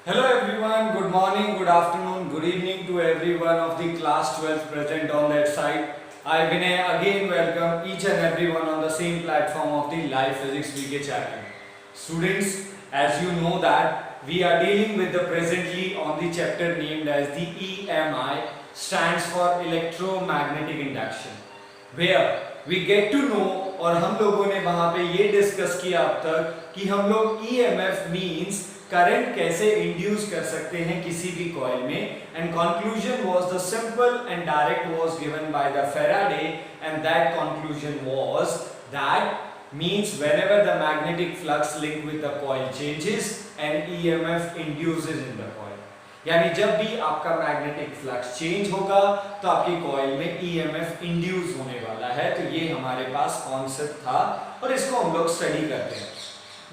Hello everyone, good morning, good afternoon, good evening to everyone of the class 12 present on that side. I Vinay again welcome each and everyone on the same platform of the Live Physics VK channel. Students, as you know that we are dealing with the presently on the chapter named as the EMI, stands for electromagnetic induction, where we get to know और हम लोगों ने वहां पे ये discuss किया अब तक कि हम लोग EMF मींस करंट कैसे इंड्यूस कर सकते हैं किसी भी कॉइल में, and conclusion was the simple and direct was given by the Faraday, and that conclusion was that means whenever the magnetic flux link with the coil changes and EMF induces in the coil, यानी जब भी आपका magnetic flux change होगा तो आपकी coil में EMF induce होने वाला है। तो ये हमारे पास कॉन्सेप्ट था और इसको हम लोग स्टडी करते हैं।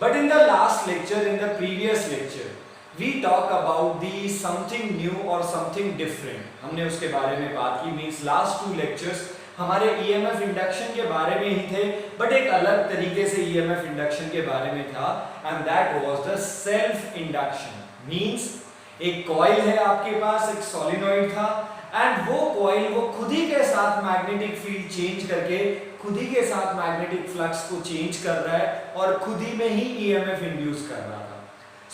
But in the last lecture, in the previous lecture, we talk about the something new or something different. हमने उसके बारे में बात की, means last two lectures हमारे EMF इंडक्शन के बारे में ही थे, but एक अलग तरीके से EMF इंडक्शन के बारे में था, and that was the self induction. Means एक कॉइल है आपके पास, एक सोलिनॉइड था, एंड वो कॉइल वो खुद ही के साथ मैग्नेटिक फील्ड चेंज करके खुद ही के साथ मैग्नेटिक फ्लक्स को चेंज कर रहा है और खुद ही में ही EMF इंड्यूस कर रहा था।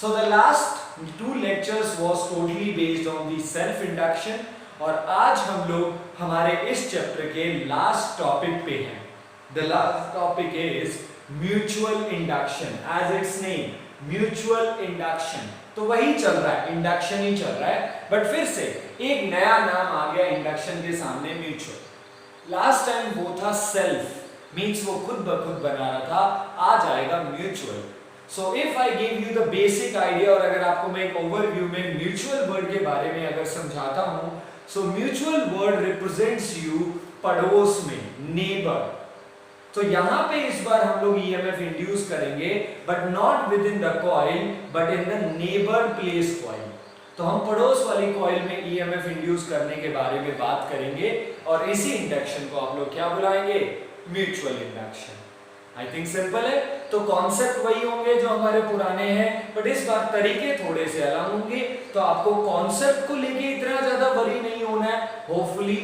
So the last to lectures was totally based on the self induction, और आज हम लोग हमारे इस चैप्टर के लास्ट टॉपिक पे हैं। The last topic is mutual induction, as it's name mutual induction. तो वही चल रहा है, इंडक्शन ही चल रहा है, बट फिर से एक नया नाम आ गया इंडक्शन के सामने, म्यूचुअल। लास्ट टाइम वो था सेल्फ, मींस वो खुद ब खुद बना रहा था, आज आएगा mutual. So if I give you the basic idea, और अगर आपको मैं एक ओवरव्यू में म्यूचुअल वर्ड के बारे में अगर समझाता हूं, so mutual word represents you पड़ोस में, नेबर। तो यहां पे इस बार हम लोग EMF इंड्यूस करेंगे, but not with in the coil but in the neighbour place coil. तो हम पड़ोस वाली कॉइल में EMF इंड्यूस करने के बारे में बात करेंगे, और इसी इंडक्शन को आप लोग क्या बुलाएंगे? Mutual induction. I think simple है। तो कॉन्सेप्ट वही होंगे जो हमारे पुराने हैं, बट इस बार तरीके थोड़े से अलग होंगे। तो आपको कॉन्सेप्ट को लेके इतना ज्यादा वरी नहीं होना है। होपफुली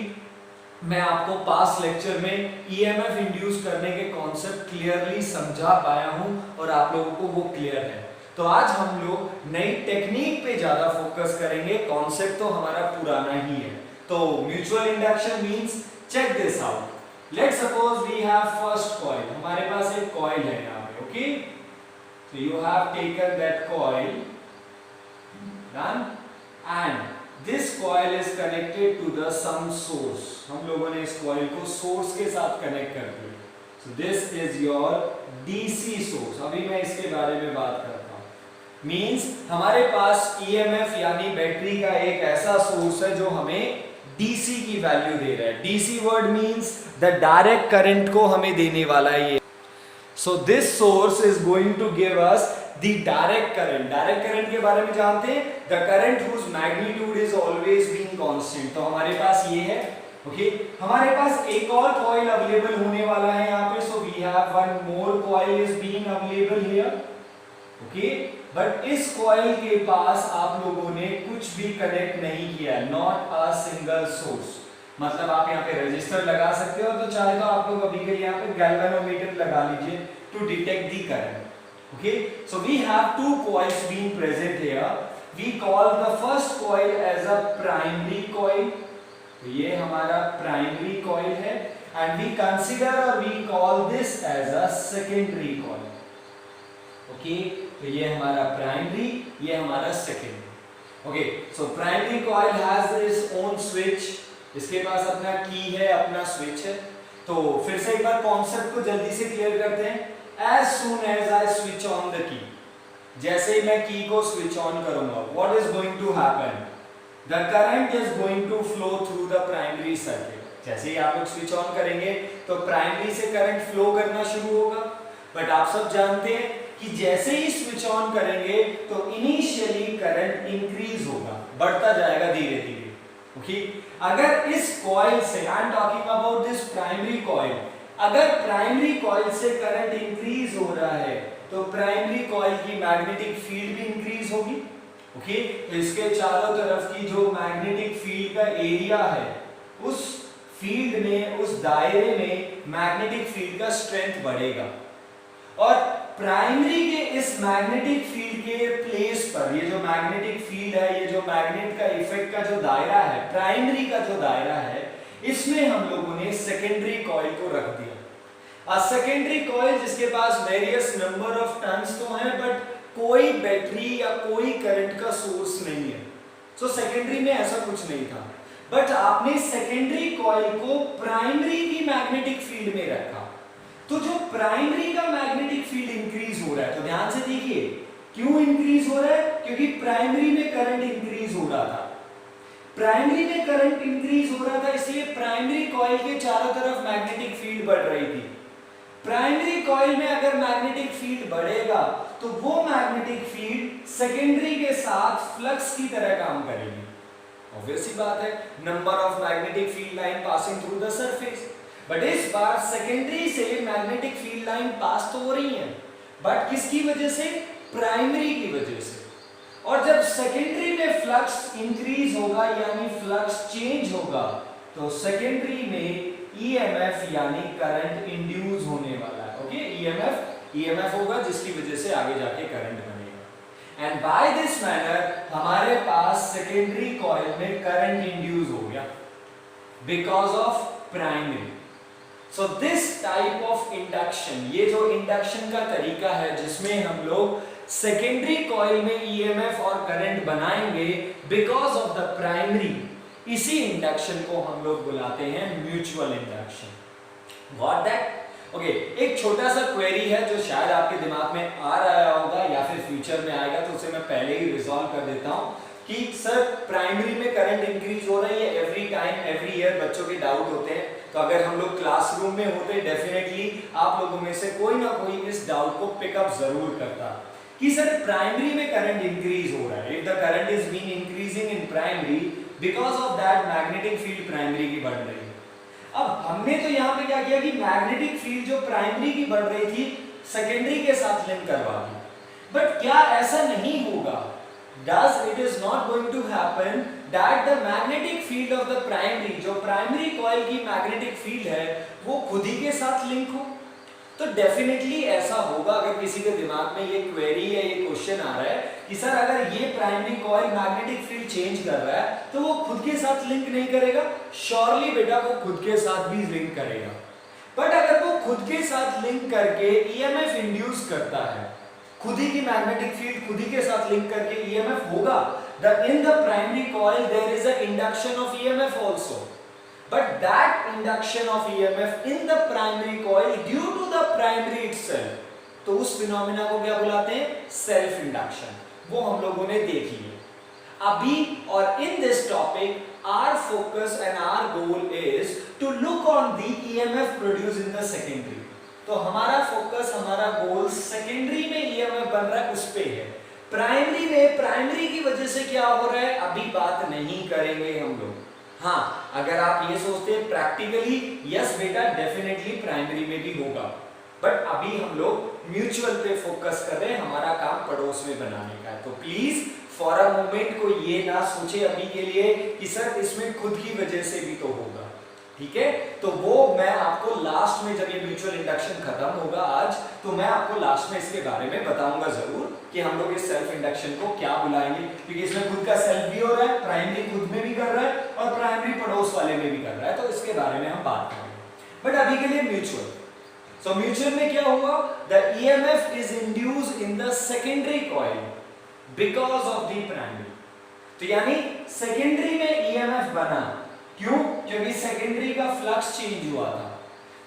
मैं आपको पास लेक्चर में EMF इंड्यूस करने के कॉन्सेप्ट क्लियरली समझा पाया हूं और आप लोगों को वो क्लियर है। तो आज हम लोग नई टेक्निक पे ज्यादा फोकस करेंगे, कॉन्सेप्ट तो हमारा पुराना ही है। तो mutual induction means, check this out. Let's suppose we have first coil, हमारे पास एक कॉइल है यहां पे, okay. So you have taken that coil, done, and this coil is connected to the some source. हम लोगों ने इस coil को source के साथ connect कर दिया। So this is your DC source. अभी मैं इसके बारे में बात करता हूँ। Means हमारे पास EMF यानी बैटरी का एक ऐसा source है जो हमें DC की वैल्यू दे रहा है। DC word means the direct current को हमें देने वाला है ये। So this source is going to give us the direct current. Direct current के बारे में जानते हैं, the current whose magnitude is always being constant. तो हमारे पास ये है, ओके। हमारे पास एक और कॉइल अवेलेबल होने वाला है यहाँ पे, so we have one more coil is being available here, okay. But इस कॉइल के पास आप लोगों ने कुछ भी कनेक्ट नहीं किया, not a single source। मतलब आप यहाँ पे रजिस्टर लगा सकते हो, तो चाहे तो आप लोग अभी के लिए यहाँ पे गैल्वेनोमीटर लगा लीजिए to detect the current। Okay, so we have two coils being present here. We call the first coil as a primary coil. तो ये हमारा primary coil है, and we consider or we call this as a secondary coil. Okay, तो ये हमारा primary, ये हमारा secondary. Okay, so primary coil has its own switch. इसके पास अपना key है, अपना switch है। तो फिर से एक बार कॉन्सेप्ट को जल्दी से क्लियर करते हैं। As soon as I switch on the key, जैसे ही मैं की को स्विच ऑन करूंगा, what is going to happen? The current is going to flow through the primary circuit. जैसे ही आप लोग स्विच ऑन करेंगे तो प्राइमरी से करंट फ्लो करना शुरू होगा। बट आप सब जानते हैं कि जैसे ही स्विच ऑन करेंगे तो इनिशियली करंट इंक्रीज होगा, बढ़ता जाएगा धीरे धीरे, ओके। अगर इस कॉइल से, I am talking about this primary coil, अगर प्राइमरी कॉइल से करंट इंक्रीज हो रहा है तो प्राइमरी कॉइल की मैग्नेटिक फील्ड भी इंक्रीज होगी, ओके, तो इसके चारों तरफ की जो मैग्नेटिक फील्ड का एरिया है, उस फील्ड में, उस दायरे में मैग्नेटिक फील्ड का स्ट्रेंथ बढ़ेगा। और प्राइमरी के इस मैग्नेटिक फील्ड के प्लेस पर, ये जो मैग्नेटिक फील्ड है, ये जो मैग्नेट का इफेक्ट का जो दायरा है, प्राइमरी का जो दायरा है, इसमें हम लोगों ने सेकेंडरी कॉइल को रख दिया। सेकेंडरी कॉइल जिसके पास वेरियस नंबर ऑफ टर्न्स तो हैं, बट कोई बैटरी या कोई करंट का सोर्स नहीं है। सो सेकेंडरी में ऐसा कुछ नहीं था, बट आपने सेकेंडरी कॉइल को प्राइमरी की मैग्नेटिक फील्ड में रखा। तो जो प्राइमरी का मैग्नेटिक फील्ड इंक्रीज हो रहा है, तो ध्यान से देखिए क्यों इंक्रीज हो रहा है, क्योंकि प्राइमरी में करंट इंक्रीज हो रहा था। प्राइमरी में करंट इंक्रीज हो रहा था, इसलिए प्राइमरी कॉइल के चारों तरफ मैग्नेटिक फील्ड बढ़ रही थी। प्राइमरी कॉइल में अगर मैग्नेटिक फील्ड बढ़ेगा तो वो मैग्नेटिक फील्ड सेकेंडरी के साथ फ्लक्स की तरह काम करेगी। ऑब्वियस सी बात है, number of magnetic field line passing through the surface. But इस बार सेकेंडरी से मैग्नेटिक फील्ड लाइन पास तो हो रही है, बट किसकी वजह से? प्राइमरी की वजह से। और जब सेकेंडरी में फ्लक्स इंक्रीज होगा यानी फ्लक्स चेंज होगा, तो सेकेंडरी में ईएमएफ यानी करंट इंड्यूस होने वाला है। ओके, ईएमएफ होगा जिसकी वजह से आगे जाके करंट बनेगा। एंड बाय दिस मैनर हमारे पास सेकेंडरी कॉइल में करंट इंड्यूस हो गया because of primary. So this type of induction, ये जो इंडक्शन का तरीका है जिसमें हम लोग सेकेंडरी कॉइल में ईएमएफ और करंट बनाएंगे बिकॉज ऑफ द प्राइमरी, इसी इंडक्शन को हम लोग बुलाते हैं mutual induction. Got that? Okay, एक छोटा सा क्वेरी है जो शायद आपके दिमाग में आ रहा होगा या फिर फ्यूचर में आएगा, तो उसे मैं पहले ही रिजॉल्व कर देता हूं कि सर प्राइमरी में करंट इंक्रीज हो रही है एवरी टाइम एवरी ईयर, बच्चों के डाउट होते हैं। तो अगर हम लोग क्लासरूम में होते डेफिनेटली आप लोगों में से कोई ना कोई इस डाउट को पिकअप जरूर करता कि सर प्राइमरी में करंट इंक्रीज हो रहा है। If the current is being increasing in primary, because of that magnetic field primary की बढ़ रही है। अब हमने तो यहाँ पे क्या किया कि मैग्नेटिक फील्ड जो प्राइमरी की बढ़ रही थी सेकेंडरी के साथ लिंक करवा दी। बट क्या ऐसा नहीं होगा? Does it is not going to happen that the magnetic field of the primary, जो प्राइमरी कॉइल की मैग्नेटिक फील्ड है, वो खुद ही के साथ लिंक हो? तो डेफिनेटली ऐसा होगा। अगर किसी के दिमाग में ये क्वेरी या ये क्वेश्चन आ रहा है कि सर अगर ये primary coil magnetic field change कर रहा है तो वो खुद के साथ लिंक नहीं करेगा? श्योरली बेटा वो खुद के साथ भी लिंक करेगा। बट अगर वो खुद के साथ लिंक करके ईएमएफ इंड्यूस करता है, खुद ही की मैग्नेटिक फील्ड खुद ही के साथ लिंक करके ईएमएफ होगा, in the primary coil there is a induction of EMF also, but that induction of EMF in the primary coil due to the primary itself, तो उस फिनोमेना को क्या बुलाते हैं? Self induction. वो हम लोगों ने देख लिया अभी। और in this topic our focus and our goal is to look on the EMF produced in the secondary। तो हमारा फोकस, हमारा गोल सेकेंडरी में ईएमएफ बन रहा है उस पे है। प्राइमरी में प्राइमरी की वजह से क्या हो रहा है अभी बात नहीं करेंगे हम लोग। हाँ, अगर आप ये सोचते हैं प्रैक्टिकली, यस बेटा डेफिनेटली प्राइमरी में भी होगा, बट अभी हम लोग म्यूचुअल पे फोकस कर रहे हैं, हमारा काम पड़ोस में बनाने का है। तो प्लीज फॉर अ मोमेंट को ये ना सोचे अभी के लिए कि सर इसमें खुद की वजह से भी तो होगा, ठीक है? तो वो मैं आपको लास्ट में, जब ये म्यूचुअल इंडक्शन खत्म होगा आज, तो मैं आपको लास्ट में इसके बारे में बताऊंगा जरूर कि हम लोग इस सेल्फ इंडक्शन को क्या बुलाएंगे, क्योंकि इसमें खुद का सेल्फ भी हो रहा है, प्राइमरी खुद में भी कर रहा है और प्राइमरी पड़ोस वाले में भी कर रहा है, तो इसके बारे में हम बात करेंगे। बट अभी के लिए म्यूचुअल। सो म्यूचुअल में क्या हुआ? The EMF is induced in the secondary coil because of the primary. तो यानी सेकेंडरी में ईएमएफ बना, क्यों? क्योंकि सेकेंडरी का फ्लक्स चेंज हुआ था।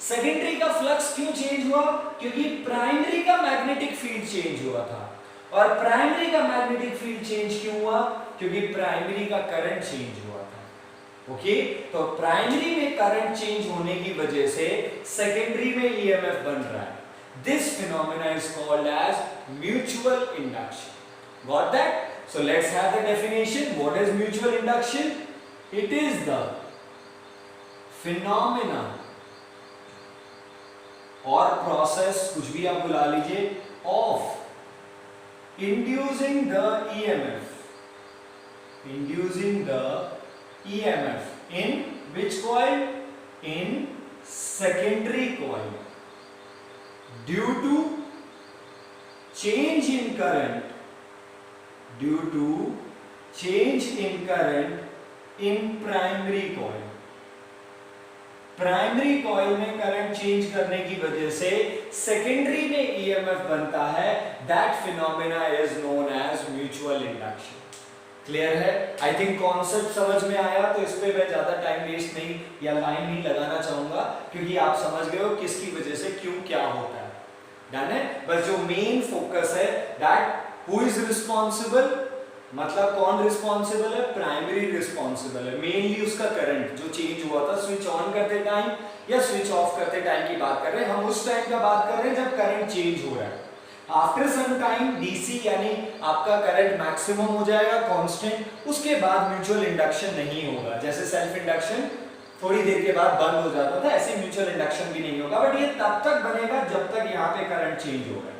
सेकेंडरी का फ्लक्स क्यों चेंज हुआ? क्योंकि प्राइमरी का मैग्नेटिक फील्ड चेंज हुआ था। और प्राइमरी का मैग्नेटिक फील्ड चेंज क्यों हुआ? क्योंकि प्राइमरी का करंट चेंज हुआ था। ओके, तो प्राइमरी में करंट चेंज होने की वजह से सेकेंडरी में ईएमएफ बन रहा है। This phenomena is called as mutual induction. Got that? So let's have the definition. What is mutual induction? It is the phenomena or process, कुछ भी आप बुला लीजिए, of inducing the EMF inducing the EMF in which coil? In secondary coil, due to change in current, due to change in current in primary coil. Primary coil में current change करने की वजह से सेकेंडरी में EMF बनता है. That phenomena is known as mutual induction. Clear है? I think concept समझ में आया. तो इस पे मैं ज्यादा टाइम वेस्ट नहीं या लाइन नहीं लगाना चाहूंगा, क्योंकि आप समझ गए हो किसकी वजह से क्यों क्या होता है. डन है? बस जो मेन फोकस है दैट हु इज रिस्पॉन्सिबल, मतलब कौन रिस्पॉन्सिबल है? प्राइमरी रिस्पॉन्सिबल है. मेनली उसका करंट जो चेंज हुआ था स्विच ऑन करते टाइम या स्विच ऑफ करते टाइम की बात कर रहे हैं हम. उस टाइम का बात कर रहे हैं जब करंट चेंज हो रहा है. आफ्टर सम टाइम डीसी यानी आपका करंट मैक्सिमम हो जाएगा कांस्टेंट, उसके बाद म्यूचुअल इंडक्शन नहीं होगा. जैसे सेल्फ इंडक्शन थोड़ी देर के बाद बंद हो जाता था, ऐसे म्यूचुअल इंडक्शन भी नहीं होगा. बट ये तब तक बनेगा जब तक यहाँ पे करंट चेंज होगा.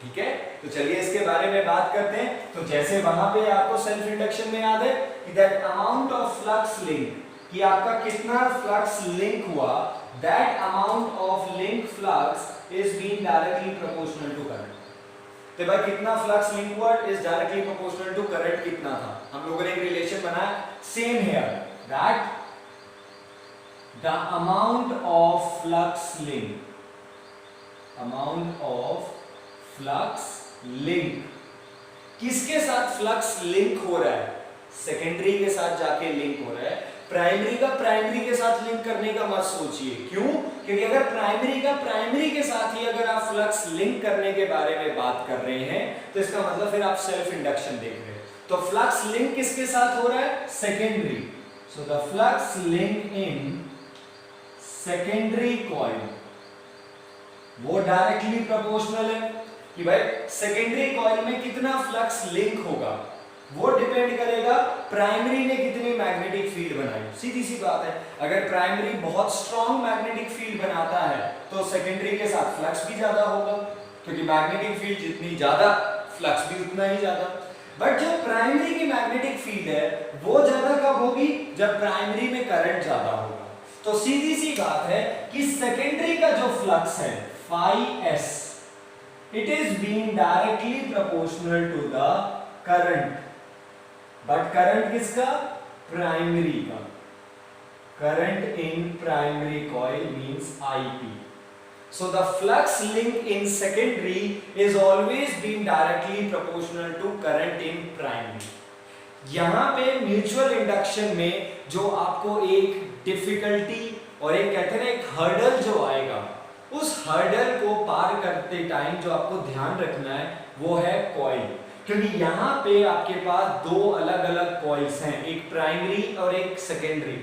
ठीक है? तो चलिए इसके बारे में बात करते हैं. तो जैसे वहां पे आपको सेल्फ इंडक्शन में याद है कि that amount of flux link, कि आपका कितना फ्लक्स लिंक हुआ, that amount of link flux is being directly proportional to current. तो भाई कितना फ्लक्स लिंक हुआ is directly proportional to current कितना था. हम लोगों ने एक रिलेशन बनाया. Same here that the amount of flux link, amount of flux link, किसके साथ फ्लक्स लिंक हो रहा है? सेकेंडरी के साथ जाके लिंक हो रहा है. प्राइमरी का प्राइमरी के साथ लिंक करने का मत सोचिए. क्यों? क्योंकि अगर प्राइमरी का प्राइमरी के साथ ही अगर आप फ्लक्स लिंक करने के बारे में बात कर रहे हैं तो इसका मतलब फिर आप सेल्फ इंडक्शन देख रहे हैं. तो फ्लक्स लिंक किसके साथ हो रहा है? Secondary. So the flux link in secondary coil वो डायरेक्टली प्रोपोर्शनल है कि भाई सेकेंडरी कॉइल में कितना फ्लक्स लिंक होगा वो डिपेंड करेगा प्राइमरी ने कितनी मैग्नेटिक फील्ड बनाई. सीधी सी बात है. अगर प्राइमरी बहुत स्ट्रॉन्ग मैग्नेटिक फील्ड बनाता है तो सेकेंडरी के साथ फ्लक्स भी ज्यादा होगा, क्योंकि मैग्नेटिक फील्ड जितनी ज्यादा फ्लक्स भी उतना ही ज्यादा. बट जो प्राइमरी की मैग्नेटिक फील्ड है वो ज्यादा कब होगी? जब प्राइमरी में करंट ज्यादा होगा. तो सीधी सी बात है कि सेकेंडरी का जो फ्लक्स है phi s, it is being directly proportional to the current. But current किसका? प्राइमरी का. Current in primary coil means IP. So the flux link in secondary is always being directly proportional to current in primary. यहाँ पे mutual induction में जो आपको एक difficulty और एक कहते हैं एक हर्डल जो आएगा, उस हर्डल को पार करते टाइम जो आपको ध्यान रखना है वो है कॉइल. क्योंकि यहाँ पे आपके पास दो अलग अलग कॉइल्स हैं, एक प्राइमरी और एक सेकेंडरी.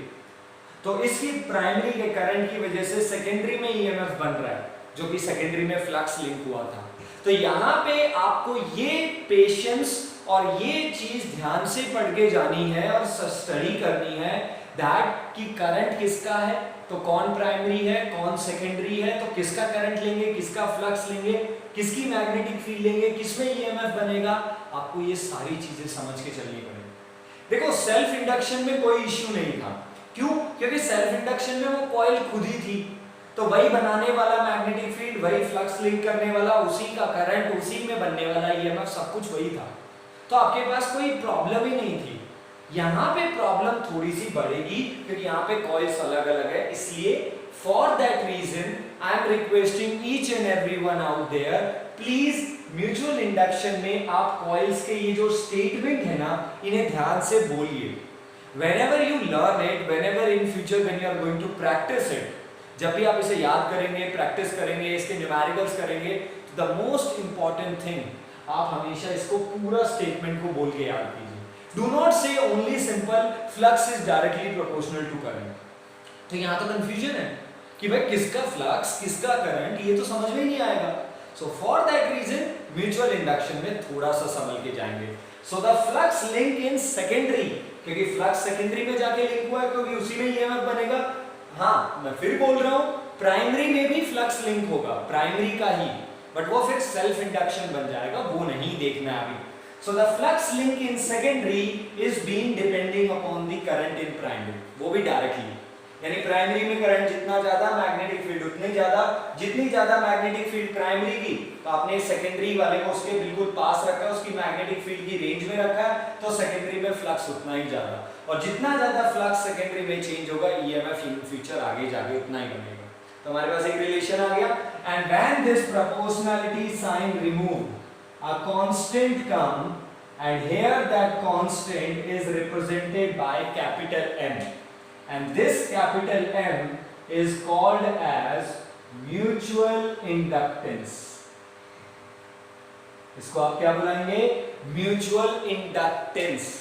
तो इसकी प्राइमरी के करंट की वजह से सेकेंडरी में ईएमएफ बन रहा है जो कि सेकेंडरी में फ्लक्स लिंक हुआ था. तो यहाँ पे आपको ये पेशेंस और ये चीज ध्यान से पढ़ के जानी है और स्टडी करनी है दैट कि करंट किसका है, तो कौन प्राइमरी है कौन सेकेंडरी है, तो किसका करंट लेंगे किसका फ्लक्स लेंगे, किसकी मैग्नेटिक फील्ड लेंगे, किसमें ईएमएफ बनेगा. आपको ये सारी चीजें समझ के चलनी पड़ेगी. देखो सेल्फ इंडक्शन में कोई इश्यू नहीं था. क्यों? क्योंकि सेल्फ इंडक्शन में वो कॉइल खुद ही थी, तो वही बनाने वाला मैग्नेटिक फील्ड, वही फ्लक्स लिंक करने वाला, उसी का करंट, उसी में बनने वाला ईएमएफ, सब कुछ वही था. तो आपके पास कोई प्रॉब्लम ही नहीं थी. यहाँ पे प्रॉब्लम थोड़ी सी बढ़ेगी क्योंकि यहाँ पे कॉइल्स अलग अलग है. इसलिए for that reason I am requesting each and everyone out there, please mutual induction में आप कॉइल्स के ये जो स्टेटमेंट है ना इन्हें ध्यान से बोलिए. whenever you learn it, whenever in future when you are going to practice it, जब भी आप इसे याद करेंगे, प्रैक्टिस करेंगे, इसके न्यूमेरिकल्स करेंगे, तो द मोस्ट इंपॉर्टेंट थिंग आप हमेशा इसको पूरा स्टेटमेंट को बोल के याद कीजिए. Do not say only simple flux is directly proportional to current. तो यहाँ तो कंफ्यूजन है कि भाई किसका फ्लक्स किसका करंट, ये तो समझ में ही नहीं आएगा. So for that reason mutual induction में थोड़ा सा संभल के जाएंगे. So the flux link in secondary, क्योंकि फ्लक्स सेकेंडरी में जाके लिंक हुआ है क्योंकि उसी में ईएमएफ बनेगा. हाँ मैं फिर बोल रहा हूँ प्राइमरी में भी फ्लक्स लिंक होगा, प्राइमरी का ही, बट वो फिर सेल्फ इंडक्शन बन जाएगा, वो नहीं देखना है अभी. So the flux link in secondary is being depending upon the current in primary, वो भी डायरेक्टली, यानी प्राइमरी में करंट जितना ज्यादा मैग्नेटिक फील्ड उतनी ज्यादा, जितनी ज्यादा मैग्नेटिक फील्ड प्राइमरी की तो आपने सेकेंडरी वाले को उसके बिल्कुल पास रखा है, उसकी मैग्नेटिक फील्ड की रेंज में रखा है, तो सेकेंडरी में फ्लक्स उतना ही ज्यादा, और जितना ज्यादा फ्लक्स सेकेंडरी में चेंज होगा ईएमएफ इन फ्यूचर आगे जाके उतना ही बनेगा। तो हमारे पास एक रिलेशन आ गया, and when this proportionality sign removed a constant come, and here that constant is represented by capital M, and this capital M is called as mutual inductance। इसको आप क्या बुलाएंगे? Mutual inductance.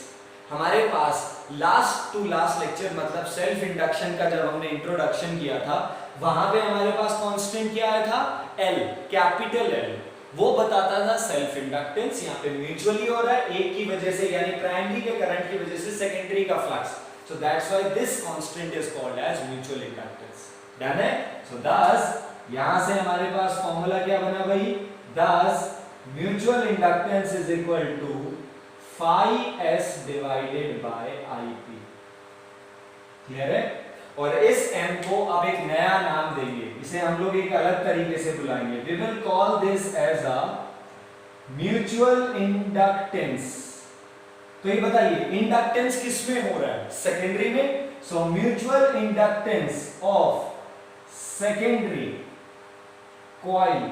हमारे पास लास्ट टू लास्ट लेक्चर मतलब self induction का जब हमने introduction किया था, वहां पे हमारे पास कांस्टेंट क्या आया था? L, कैपिटल L, वो बताता था सेल्फ इंडक्टेंस। यहाँ पे म्यूचुअली हो रहा है एक की वजह से, यानी प्राइमरी के करंट की वजह से सेकेंडरी का flux, so that's why this constant is called as mutual inductance. Done है? सो दस यहां से हमारे पास फॉर्मूला क्या बना भाई? Thus mutual inductance is equal to phi s divided by IP। Clear है? और इस m को अब एक नया नाम देंगे, इसे हम लोग एक अलग तरीके से बुलाएंगे। We will call this as a mutual inductance। तो ये बताइए इंडक्टेंस किसमें हो रहा है? सेकेंडरी में। So mutual inductance of secondary coil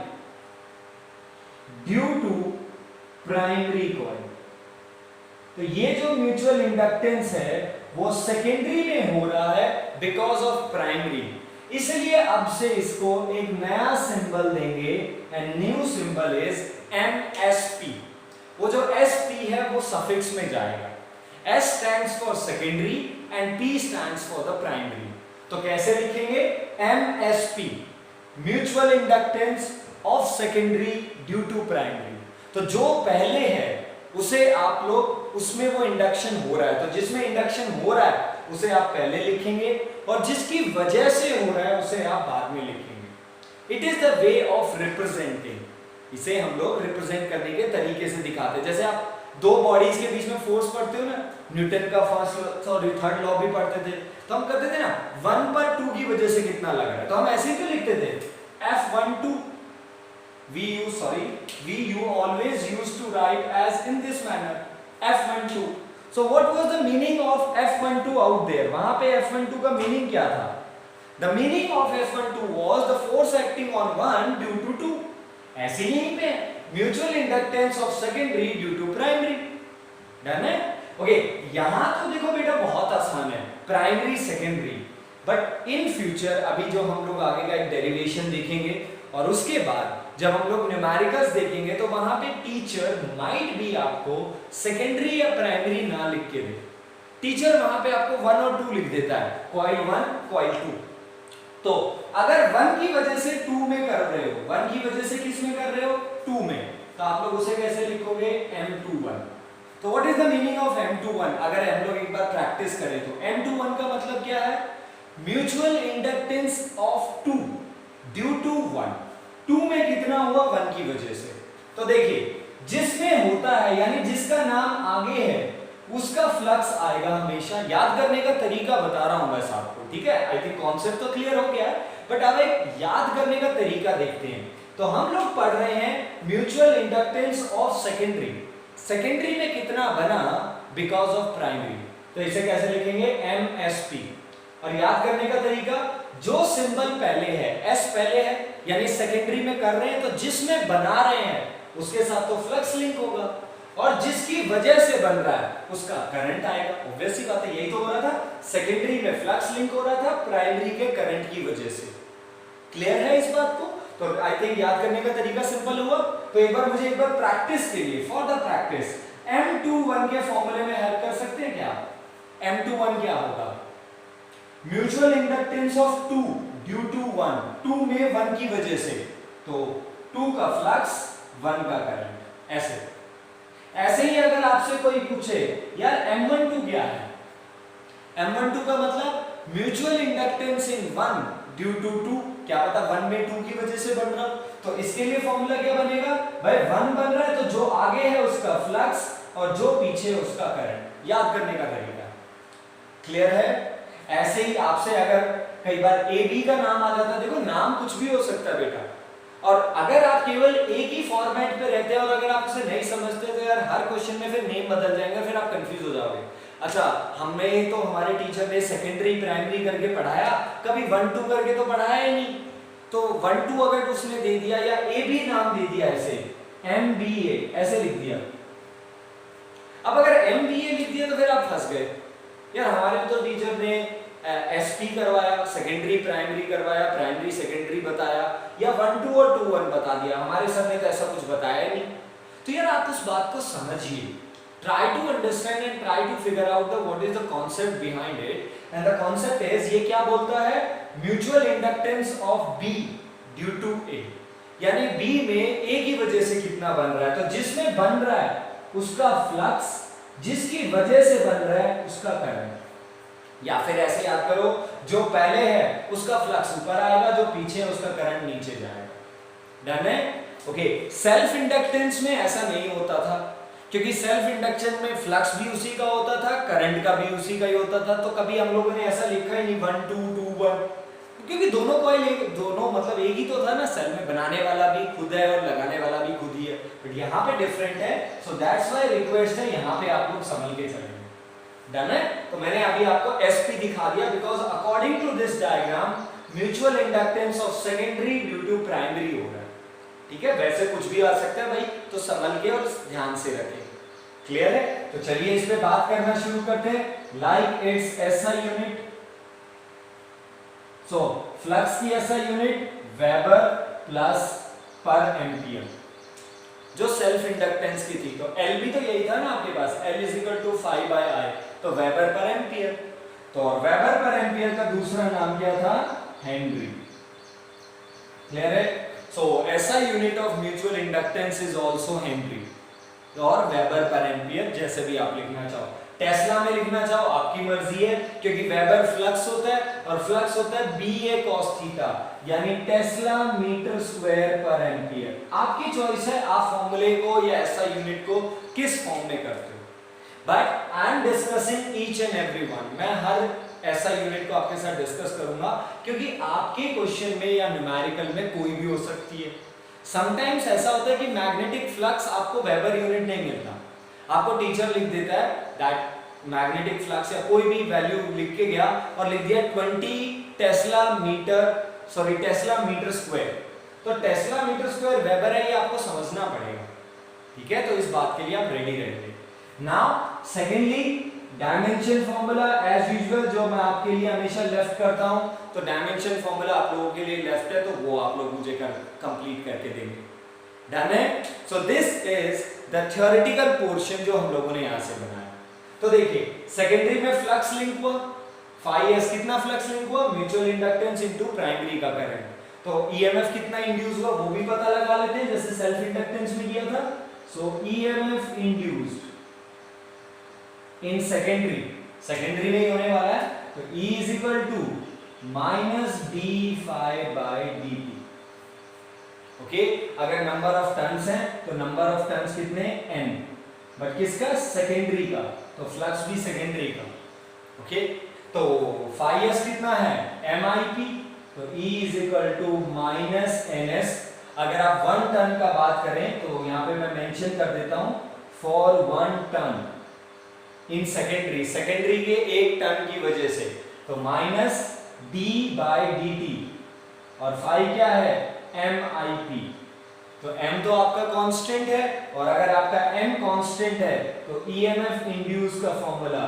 due to primary coil. तो ये जो म्यूचुअल इंडक्टेंस है वो सेकेंडरी में हो रहा है बिकॉज ऑफ प्राइमरी, इसलिए अब से इसको एक नया सिंबल देंगे, and new symbol is MSP। वो जो SP है वो सफिक्स में जाएगा। S stands for secondary and P stands for the primary। तो कैसे लिखेंगे? MSP, mutual inductance of secondary due to primary. तो जो पहले है उसे आप लोग, उसमें वो इंडक्शन हो रहा है, तो जिसमें इंडक्शन हो रहा है उसे आप पहले लिखेंगे, और जिसकी वजह से हो रहा है उसे आप बाद में लिखेंगे। It is the way of representing. इसे हम लोग रिप्रेजेंट करने के तरीके से दिखाते हैं। जैसे आप दो बॉडीज के बीच में फोर्स पढ़ते हो ना, न्यूटन का थर्ड लॉ भी पढ़ते थे, तो हम करते थे ना 1/2 की वजह से कितना लग रहा है, तो हम ऐसे ही क्यों लिखते थे? F12 we always used to write as in this manner, F12। So what was the meaning of F12 out there? वहां पे F12 का मीनिंग क्या था? The meaning of F12 was the force acting on one due to two। ऐसे ही यहीं पे mutual inductance of secondary due to primary। Done है? Okay, यहां तो देखो बेटा बहुत आसान है, primary secondary, but in future अभी जो हम लोग आगे का एक डेरिवेशन देखेंगे और उसके बाद जब हम लोग न्यूमेरिकल्स देखेंगे तो वहां पे टीचर माइट भी आपको सेकेंडरी या प्राइमरी ना लिख के दे। टीचर वहां पे आपको 1 और 2 लिख देता है, कॉइल 1 कॉइल 2। तो अगर 1 की वजह से 2 में कर रहे हो, 1 की वजह से किस में कर रहे हो? 2 में, तो आप लोग उसे कैसे लिखोगे? M21। तो what is the meaning of M21? अगर हम लोग एक बार प्रैक्टिस करें तो M21 का मतलब क्या है? Mutual inductance of 2 due to 1। 2 में कितना हुआ? 1 की वजह से। तो देखिए जिसमें होता है, यानी जिसका नाम आगे है उसका फ्लक्स आएगा हमेशा। याद करने का तरीका बता रहा हूं बस आपको, ठीक है? आई थिंक कॉन्सेप्ट तो क्लियर हो गया, बट अब एक याद करने का तरीका देखते हैं। तो हम लोग पढ़ रहे हैं mutual inductance of secondary. Secondary में कितना बना बिकॉज ऑफ प्राइमरी, तो इसे कैसे लिखेंगे? MSP। और याद करने का तरीका, जो सिंबल पहले है, S पहले है, यानी सेकेंडरी में कर रहे हैं, तो जिसमें बना रहे हैं उसके साथ तो फ्लक्स लिंक होगा, और जिसकी वजह से बन रहा है उसका करंट आएगा। ऑब्वियस सी बात है, यही तो हो रहा था, सेकेंडरी में फ्लक्स लिंक हो रहा था प्राइमरी के करंट की वजह से। क्लियर है इस बात को? तो आई थिंक याद करने का तरीका सिंपल हुआ। तो एक बार मुझे एक बार प्रैक्टिस के लिए, फॉर द प्रैक्टिस, M21 के फॉर्मूले में हेल्प कर सकते हैं क्या? M21 क्या होगा? Mutual inductance of 2 due to 1, 2 में 1 की वजह से, तो 2 का फ्लक्स 1 का करंट। ऐसे ही अगर आपसे कोई पूछे यार M12 क्या है? M12 का मतलब mutual inductance in 1 due to 2, क्या पता 1 में 2 की वजह से बन रहा, तो इसके लिए फॉर्मूला क्या बनेगा? भाई 1 बन रहा है तो जो आगे है उसका फ्लक्स और जो पीछे उसका करंट। याद करने का तरीका क्लियर है? ऐसे ही आपसे अगर कई बार ए बी का नाम आ जाता है, देखो नाम कुछ भी हो सकता है बेटा, और अगर आप केवल एक ही फॉर्मेट पे रहते हैं और अगर आप उसे नहीं समझते तो यार हर क्वेश्चन में फिर नेम बदल जाएंगे, फिर आप कंफ्यूज हो जाओगे। अच्छा, हमें तो हमारे टीचर ने सेकेंडरी प्राइमरी करके पढ़ाया, कभी 1-2 करके तो पढ़ाया ही नहीं। तो 1-2 अगर उसने दे दिया या ए बी नाम दे दिया, ऐसे MBA ऐसे लिख दिया, अब अगर MBA लिख दिया तो फिर आप फंस गए। यार हमारे तो टीचर ने SP करवाया, सेकेंडरी प्राइमरी करवाया, प्राइमरी सेकेंडरी बताया, या 1-2 और 2-1 बता दिया, हमारे सर ने तो ऐसा कुछ बताया नहीं। तो यार आप उस बात को समझिए, try to understand and try to figure out the what is the concept behind it, and the concept is ये क्या बोलता है, mutual inductance of B due to A, यानी B में A की वजह से कितना बन रहा है, तो जिसमें बन रहा है उसका फ्लक्स, जिसकी वजह से बन रहा है उसका करंट, या फिर ऐसे याद करो, जो पहले है उसका फ्लक्स ऊपर आएगा, जो पीछे है उसका करंट नीचे जाएगा। डन है? ओके, सेल्फ इंडक्टेंस में ऐसा नहीं होता था, क्योंकि सेल्फ इंडक्शन में फ्लक्स भी उसी का होता था, करंट का भी उसी का ही होता था, तो कभी हम लोगों ने ऐसा लिखा ही नहीं 1-2 2-1, क्योंकि दोनों कॉइल दोनों मतलब एक ही तो था ना, सेल में बनाने वाला भी खुद है और लगाने वाला भी खुद ही है, बट यहाँ पे डिफरेंट है। सो दैट्स व्हाई रिक्वेस्ट है यहाँ पे आप लोग समझ के चलेंगे। डन है? तो मैंने अभी आपको SP दिखा दिया, because according to this diagram mutual inductance of secondary due to primary हो रहा है। ठीक है, वैसे कुछ भी आ सकता है भाई, तो संभल के और ध्यान से रखें। क्लियर है? तो चलिए इस पे बात करना शुरू करते हैं। Like it's SI unit, so flux की SI यूनिट वेबर प्लस पर एम्पियर, जो सेल्फ इंडक्टेंस की थी, तो L भी तो यही था ना आपके पास, L = 5/I, तो वेबर पर एम्पियर, तो और वेबर पर एम्पियर का दूसरा नाम क्या था, हेनरी। क्लियर है? सो SI unit of mutual inductance is also Henry और वेबर पर एम्पियर, जैसे भी आप लिखना चाहो। टेस्ला में लिखना चाहो आपकी मर्जी है, क्योंकि वेबर फ्लक्स होता है और फ्लक्स होता है BA cos थीटा, यानी टेस्ला मीटर स्क्वायर पर एम्पियर। आपकी चॉइस है, आप फॉर्मूले को या SI यूनिट को किस फॉर्म में करते हो, but I am discussing each and every one. मैं हर SI यूनिट को आपके साथ डिस्कस करूंगा, क्योंकि आपके क्वेश्चन में या न्यूमेरिकल में कोई भी हो सकती है। समटाइम्स ऐसा होता है कि मैग्नेटिक फ्लक्स आपको वेबर यूनिट नहीं मिलता, आपको टीचर लिख देता है दैट मैग्नेटिक फ्लक्स या कोई भी वैल्यू लिख के गया और लिख दिया 20 टेस्ला मीटर स्क्वायर, तो टेस्ला मीटर स्क्वायर वेबर है, ये आपको समझना पड़ेगा। ठीक है, तो इस बात के लिए आप रेडी रहिए। Now secondly dimension formula as usual, जो मैं आपके लिए हमेशा लेफ्ट करता हूं, तो डायमेंशन फॉर्मूला आप लोगों के लिए लेफ्ट है, तो वो आप लोग मुझे कंप्लीट करके देंगे। डन है? So this is the theoretical portion जो हम लोगों ने यहां से बनाया। तो देखिए, सेकेंडरी में फ्लक्स लिंक हुआ, φs कितना फ्लक्स लिंक हुआ, म्यूचुअल इंडक्टेंस इनटू प्राइमरी का करंट, तो EMF कितना इंड्यूस हुआ वो भी पता लगा लेते हैं, जैसे सेल्फ इंडक्टेंस में किया था। सो EMF इंड्यूस्ड इन सेकेंडरी में ही होने वाला है, तो E = -d∅/dt। ओके, अगर नंबर ऑफ टर्न्स हैं तो नंबर ऑफ टर्न्स कितने, n, बट किसका, सेकेंडरी का, तो फ्लक्स भी सेकेंडरी का। ओके, तो φs कितना है, MIP, तो E = -ns। अगर आप 1 टर्न का बात करें तो यहां पे मैं मेंशन कर देता हूं, फॉर 1 टर्न इन सेकेंडरी के 1 टर्न की वजह से, तो -d/dt, और फाई क्या है, MIP, तो m तो आपका कांस्टेंट है, और अगर आपका m कांस्टेंट है तो EMF इंड्यूस का फॉर्मूला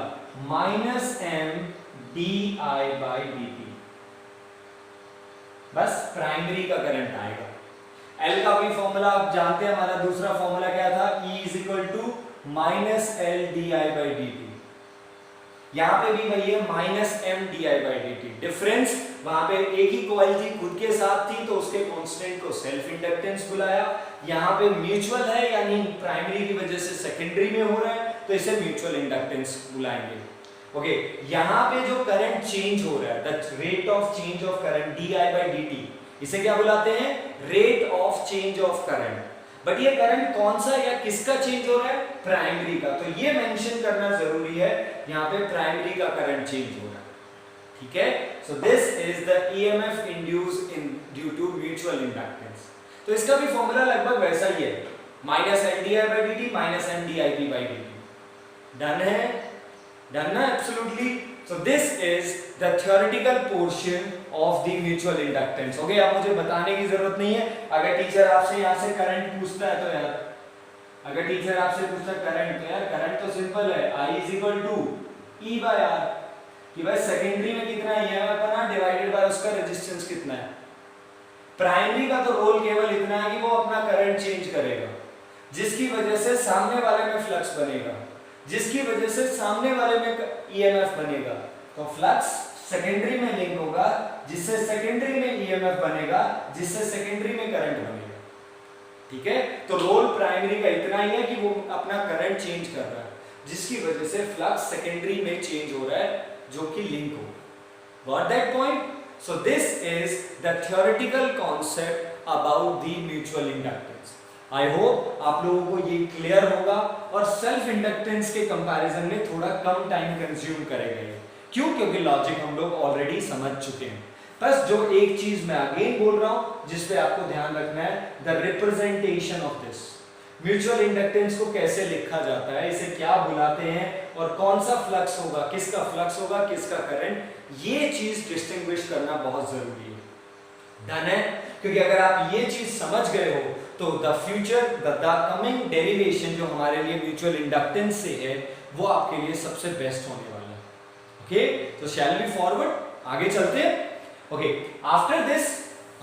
-m/di/dt, बस प्राइमरी का करंट आएगा। L का भी फॉर्मूला आप जानते हैं, हमारा दूसरा फॉर्मूला क्या था, E = -L/di/dt, यहां पे भी वही है -m/di/dt। डिफरेंस वहां पे एक ही कॉइल थी, खुद के साथ थी, तो उसके कांस्टेंट को सेल्फ इंडक्टेंस बुलाया। यहां पे म्यूचुअल है, यानी प्राइमरी की वजह से सेकेंडरी में हो रहा है, तो इसे म्यूचुअल इंडक्टेंस बुलाएंगे। ओके, यहां पे जो करंट चेंज हो रहा है, the rate of change of current di/dt, इसे क्या बुलाते हैं, rate of change of current. But ये करंट कौन सा या किसका चेंज हो रहा है? प्राइमरी का। तो ये मेंशन करना जरूरी है, यहाँ पे प्राइमरी का करंट चेंज हो रहा है, ठीक है। So this is the EMF induced in due to mutual inductance. तो इसका भी फॉर्मूला लगभग वैसा ही है, minus NDI/dt minus NDIP/dt। Done है? डन ना? Absolutely. So this is the theoretical portion of the mutual inductance. Okay, अब मुझे बताने की जरूरत नहीं है। अगर टीचर आपसे यहाँ से करंट पूछता है तो यार, अगर टीचर आपसे पूछता है करंट, तो यार करंट तो सिंपल है, I is equal to E/R, कि भाई सेकेंडरी में कितना ईएमएफ बना डिवाइडेड बाय उसका रेजिस्टेंस कितना है। प्राइमरी का तो रोल केवल इतना है कि वो अपना करंट चेंज करेगा, जिसकी वजह से सामने वाले में फ्लक्स बनेगा, जिसकी वजह से सामने वाले में ईएमएफ बनेगा। तो फ्लक्स सेकेंडरी में लिंक होगा, जिससे सेकेंडरी में ईएमएफ बनेगा, जिससे सेकेंडरी में करंट बनेगा, ठीक है। तो रोल प्राइमरी का इतना ही है कि वो अपना करंट चेंज कर रहा है, जिसकी वजह से फ्लक्स सेकेंडरी में चेंज हो रहा है, जो कि लिंक हो। Got that point? So this is the theoretical concept about the mutual inductance. I hope आप लोगों को ये क्लियर होगा और सेल्फ इंडक्टेंस के कंपैरिजन में थोड़ा कम टाइम कंज्यूम करेगा ये। क्यों? क्योंकि लॉजिक हम लोग ऑलरेडी समझ चुके हैं। बस जो एक चीज मैं अगेन बोल रहा हूं जिस पे आपको ध्यान रखना है, the representation of this mutual inductance को कैसे लिखा जाता है, इसे क्या बुलाते हैं और कौन सा फ्लक्स होगा, किसका फ्लक्स होगा, किसका करंट, ये चीज डिस्टिंग्विश करना बहुत जरूरी है। डन है? क्योंकि अगर आप ये चीज समझ गए हो तो the future the coming derivation जो हमारे लिए म्यूचुअल इंडक्टेंस से है वो आपके लिए सबसे बेस्ट होने वाला है। ओके, तो शैल वी फॉरवर्ड, आगे चलते हैं। ओके, आफ्टर दिस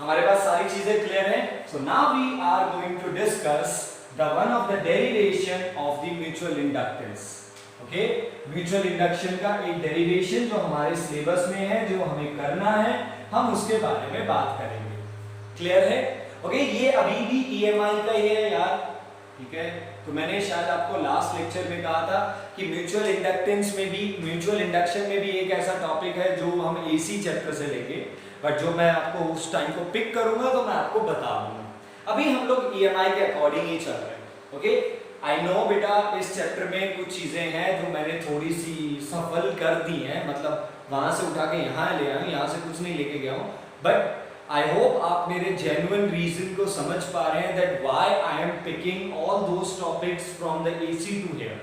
हमारे पास सारी चीजें क्लियर हैं। So now we are going to discuss the one of the derivation of the mutual inductance। Okay, mutual induction का एक डेरिवेशन जो हमारे सिलेबस में है, जो हमें करना है, हम उसके बारे में बात करेंगे। क्लियर है? ओके, ये अभी भी ईएमआई का ही है यार, ठीक है। तो मैंने शायद आपको लास्ट लेक्चर में कहा था कि म्यूचुअल इंडक्टेंस में भी, म्यूचुअल इंडक्शन में भी एक ऐसा टॉपिक है जो हम एसी चैप्टर से लेंगे, बट जो मैं आपको उस टाइम को पिक करूंगा तो मैं आपको बता दूंगा। अभी हम लोग ईएमआई के अकॉर्डिंग ही चल रहे हैं। ओके, आई नो बेटा इस चैप्टर में कुछ चीजें हैं जो मैंने थोड़ी सी सफल कर दी हैं, मतलब वहां से उठा के यहाँ ले आया हूँ, यहाँ से कुछ नहीं लेके गया हूँ, बट आई होप आप मेरे जेन्युइन रीजन को समझ पा रहे हैं that why I am picking all those topics from the AC to here.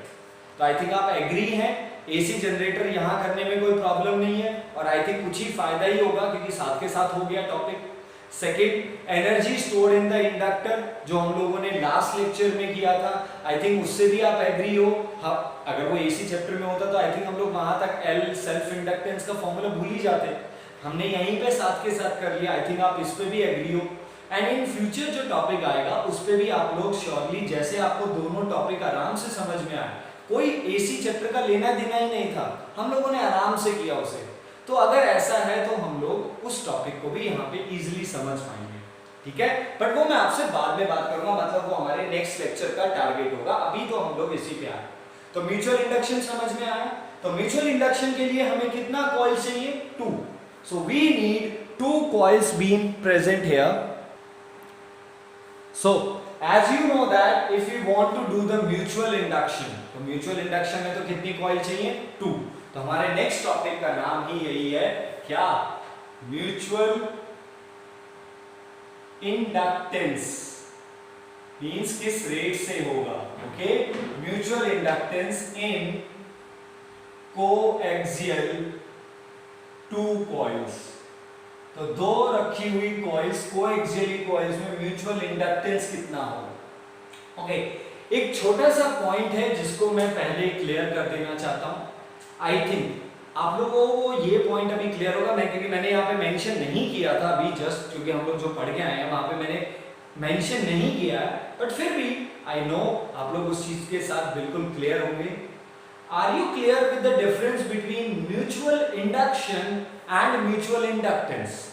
तो आई थिंक आप एग्री हैं, एसी जनरेटर यहाँ करने में कोई प्रॉब्लम नहीं है, और आई थिंक कुछ ही फायदा ही होगा क्योंकि साथ के साथ हो गया topic. Second, energy stored in the inductor, जो हम लोगों ने लास्ट लेक्चर में किया था, आई थिंक उससे भी आप एग्री हो। हाँ, अगर वो एसी चैप्टर में होता तो आई थिंक हम लोग वहां तक एल सेल्फ इंडक्टेंस का फॉर्मूला भूल ही जाते, हमने यहीं पे साथ के साथ कर लिया। आई थिंक आप इस पे भी एग्री हो। एंड इन फ्यूचर जो टॉपिक आएगा उस पे भी आप लोग श्योरली, जैसे आपको दोनों टॉपिक आराम से समझ में आए, कोई एसी चैप्टर का लेना देना ही नहीं था, हम लोगों ने आराम से किया उसे। तो अगर ऐसा है तो हम लोग उस टॉपिक को भी यहाँ पे इजीली समझ पाएंगे, ठीक है। बट वो मैं आपसे बाद में बात करूंगा, मतलब वो हमारे नेक्स्ट लेक्चर का टारगेट होगा। अभी तो हम लोग इसी पे आए। तो म्यूचुअल इंडक्शन समझ में आया। तो म्यूचुअल इंडक्शन के लिए हमें कितना कॉइल चाहिए? 2। So we need 2 coils being present here. So as you know that if you want to do the mutual induction, तो म्यूचुअल इंडक्शन में तो कितनी कॉइल चाहिए? 2। तो हमारे नेक्स्ट टॉपिक का नाम ही यही है, क्या? Mutual inductance. मींस किस रेट से होगा? ओके, म्यूचुअल इंडक्टेंस इन कोएक्सियल 2 कॉइल्स। तो 2 रखी हुई कॉइल्स, कोएक्सियली कॉइल्स में म्यूचुअल इंडक्टेंस कितना होगा? ओके, एक छोटा सा पॉइंट है जिसको मैं पहले क्लियर कर देना चाहता हूं। आई थिंक आप लोगों को ये पॉइंट अभी क्लियर होगा, मैं क्योंकि मैंने यहाँ पे मेंशन नहीं किया था अभी जस्ट, क्योंकि हम लोग जो पढ़ के आए हैं वहां पे मैंने मेंशन नहीं किया है, बट फिर भी आई नो आप लोग उस चीज के साथ बिल्कुल क्लियर होंगे। Are you clear with the difference between mutual induction and mutual inductance?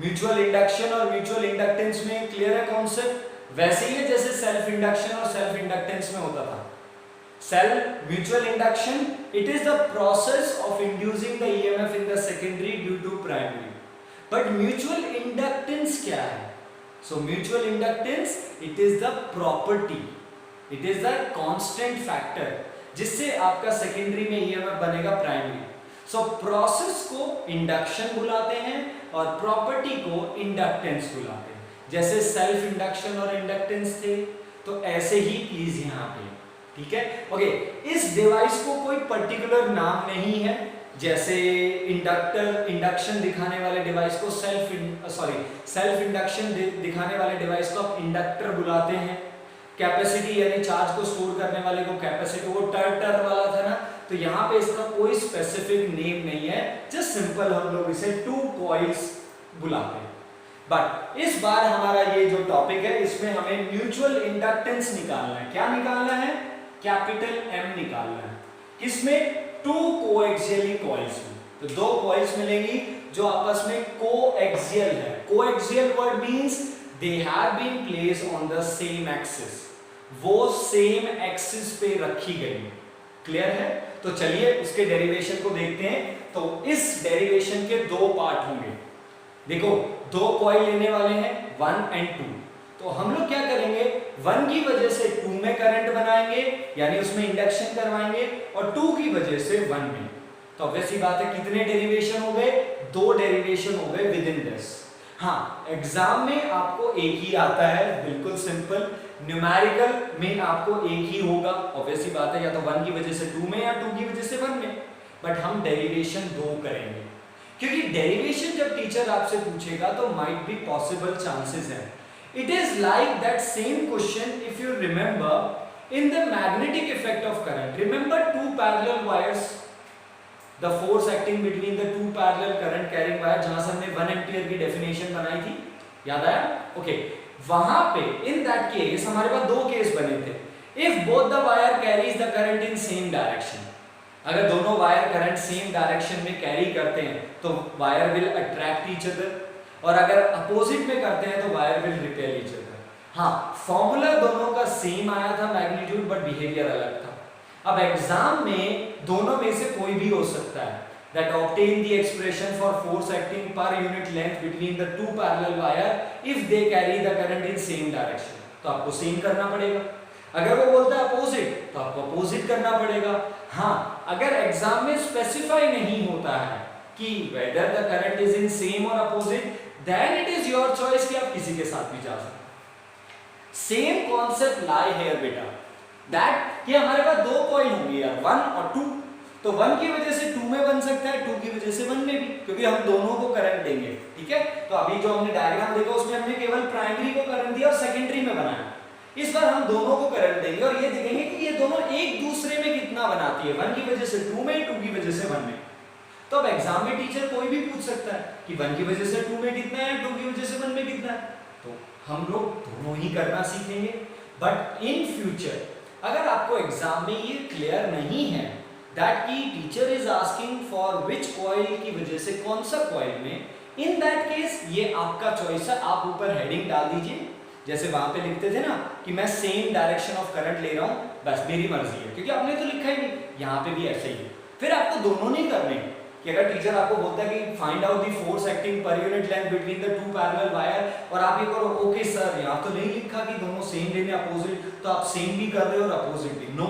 Mutual induction और म्यूचुअल इंडक्टेंस में क्लियर है कॉन्सेप्ट? वैसे ही है जैसे सेल्फ इंडक्शन और सेल्फ इंडक्टेंस में होता था। Self mutual induction, it is the process of inducing the EMF in the secondary due to primary. But mutual inductance क्या है? So mutual inductance, it is the property, it is the constant factor जिससे आपका secondary में EMF बनेगा primary. So process को induction बुलाते हैं और प्रॉपर्टी को इंडक्टेंस बुलाते हैं. जैसे सेल्फ इंडक्शन और इंडक्टेंस थे, तो ऐसे ही प्लीज यहाँ पे, ठीक है. ओके, इस डिवाइस को कोई पर्टिकुलर नाम नहीं है. जैसे इंडक्शन दिखाने वाले डिवाइस को सेल्फ इंडक्शन दिखाने वाले डिवाइस को आप इंडक्टर बुलाते हैं. कैपेसिटी यानी चार्ज को स्टोर करने वाले को कैपेसिटी, वो टर वाला था ना, तो यहाँ पे इसका कोई स्पेसिफिक नेम नहीं है. जस्ट सिंपल हम लोग इसे टू कॉइल्स बुलाते हैं. बट इस बार हमारा ये जो टॉपिक है, इसमें हमें म्यूचुअल इंडक्टेंस निकालना है. क्या निकालना है? कैपिटल M निकालना है. किसमें? टू कोएक्सियली कॉइल्स में. तो दो कॉइल्स मिलेंगी जो आपस में कोएक्सियल है. Coaxial word means they have been placed on the same axis. वो सेम एक्सिस पे रखी गई. क्लियर है? तो चलिए उसके डेरिवेशन को देखते हैं. तो इस डेरिवेशन के दो पार्ट होंगे. देखो, दो कॉइल लेने वाले हैं 1 और 2. तो हम लोग क्या करेंगे, 1 की वजह से 2 में करंट बनाएंगे, यानी उसमें इंडक्शन करवाएंगे, और 2 की वजह से 1 में. तो ऑब्वियसली बात है, कितने डेरिवेशन हो गए? 2 डेरिवेशन हो गए विद इन दिस. हाँ, एग्जाम में आपको एक ही आता है, बिल्कुल सिंपल. न्यूमेरिकल में आपको एक ही होगा, ऑब्वियसली बात है, या तो 1 की वजह से 2 में या 2 की वजह से 1 में. बट हम डेरिवेशन 2 करेंगे, क्योंकि डेरिवेशन जब टीचर आपसे पूछेगा तो माइट बी पॉसिबल चांसेस है. It is like that same question if you remember in the magnetic effect of current. Remember two parallel wires, the force acting between the two parallel current carrying wire, जहां से हमने 1 ampere की definition बनाई थी, याद आया? Okay, वहां पे in that case हमारे पास दो केस बने थे. If both the wire carries the current in same direction, अगर दोनों वायर करंट सेम डायरेक्शन में कैरी करते हैं तो wire will attract each other, और अगर अपोजिट में करते हैं तो wire will repel each other. हाँ, फॉर्मूला दोनों का सेम आया था मैग्नीट्यूड, बट बिहेवियर अलग था. अब एग्जाम में दोनों में से कोई भी हो सकता है. that obtain the expression for force acting per unit length between the two parallel wire if they carry the current in same direction. तो आपको सेम करना पड़ेगा. अगर वो बोलता है अपोजिट तो आपको अपोजिट करना पड़ेगा. हाँ, अगर एग्जाम में स्पेसिफाई नहीं होता है कि whether the current is in same or opposite, then it is your choice कि आप किसी के साथ भी जा सकते. सेम कॉन्सेप्ट लाई हियर बेटा, दैट कि हमारे पास दो कॉइल होंगे यार, 1 और 2. तो 1 की वजह से 2 में बन सकता है, 2 की वजह से 1 में भी, क्योंकि हम दोनों को करंट देंगे. ठीक है, तो अभी जो हमने डायग्राम देखा उसमें हमने केवल प्राइमरी को करंट दिया और सेकेंडरी में बनाया. इस बार हम दोनों को करंट देंगे और ये देखेंगे कि ये दोनों एक दूसरे में कितना बनाती है. 1 की वजह से 2 में, 2 की वजह से 1 में. तो अब एग्जाम में टीचर कोई भी पूछ सकता है कि 1 की वजह से 2 में कितना है, 2 की वजह से 1 में कितना है. तो हम लोग दोनों ही करना सीखेंगे. बट इन फ्यूचर अगर आपको एग्जाम में ये क्लियर नहीं है दैट की teacher is asking for which coil की वजह से कौन सा कॉइल में, इन दैट केस ये आपका चॉइस है. आप ऊपर हेडिंग डाल दीजिए, जैसे वहां पे लिखते थे ना कि मैं सेम डायरेक्शन ऑफ करंट ले रहा हूं, बस मेरी मर्जी है, क्योंकि आपने तो लिखा ही नहीं. यहाँ पे भी ऐसे ही. फिर आपको दोनों नहीं करने कि अगर टीचर आपको बोलता है कि find out the force acting per unit length between the two parallel wire, और आप ये करो ओके सर यहाँ तो नहीं लिखा कि दोनों सेम लेने अपोजिट, तो आप सेम भी कर रहे हो और अपोजिट भी. नो,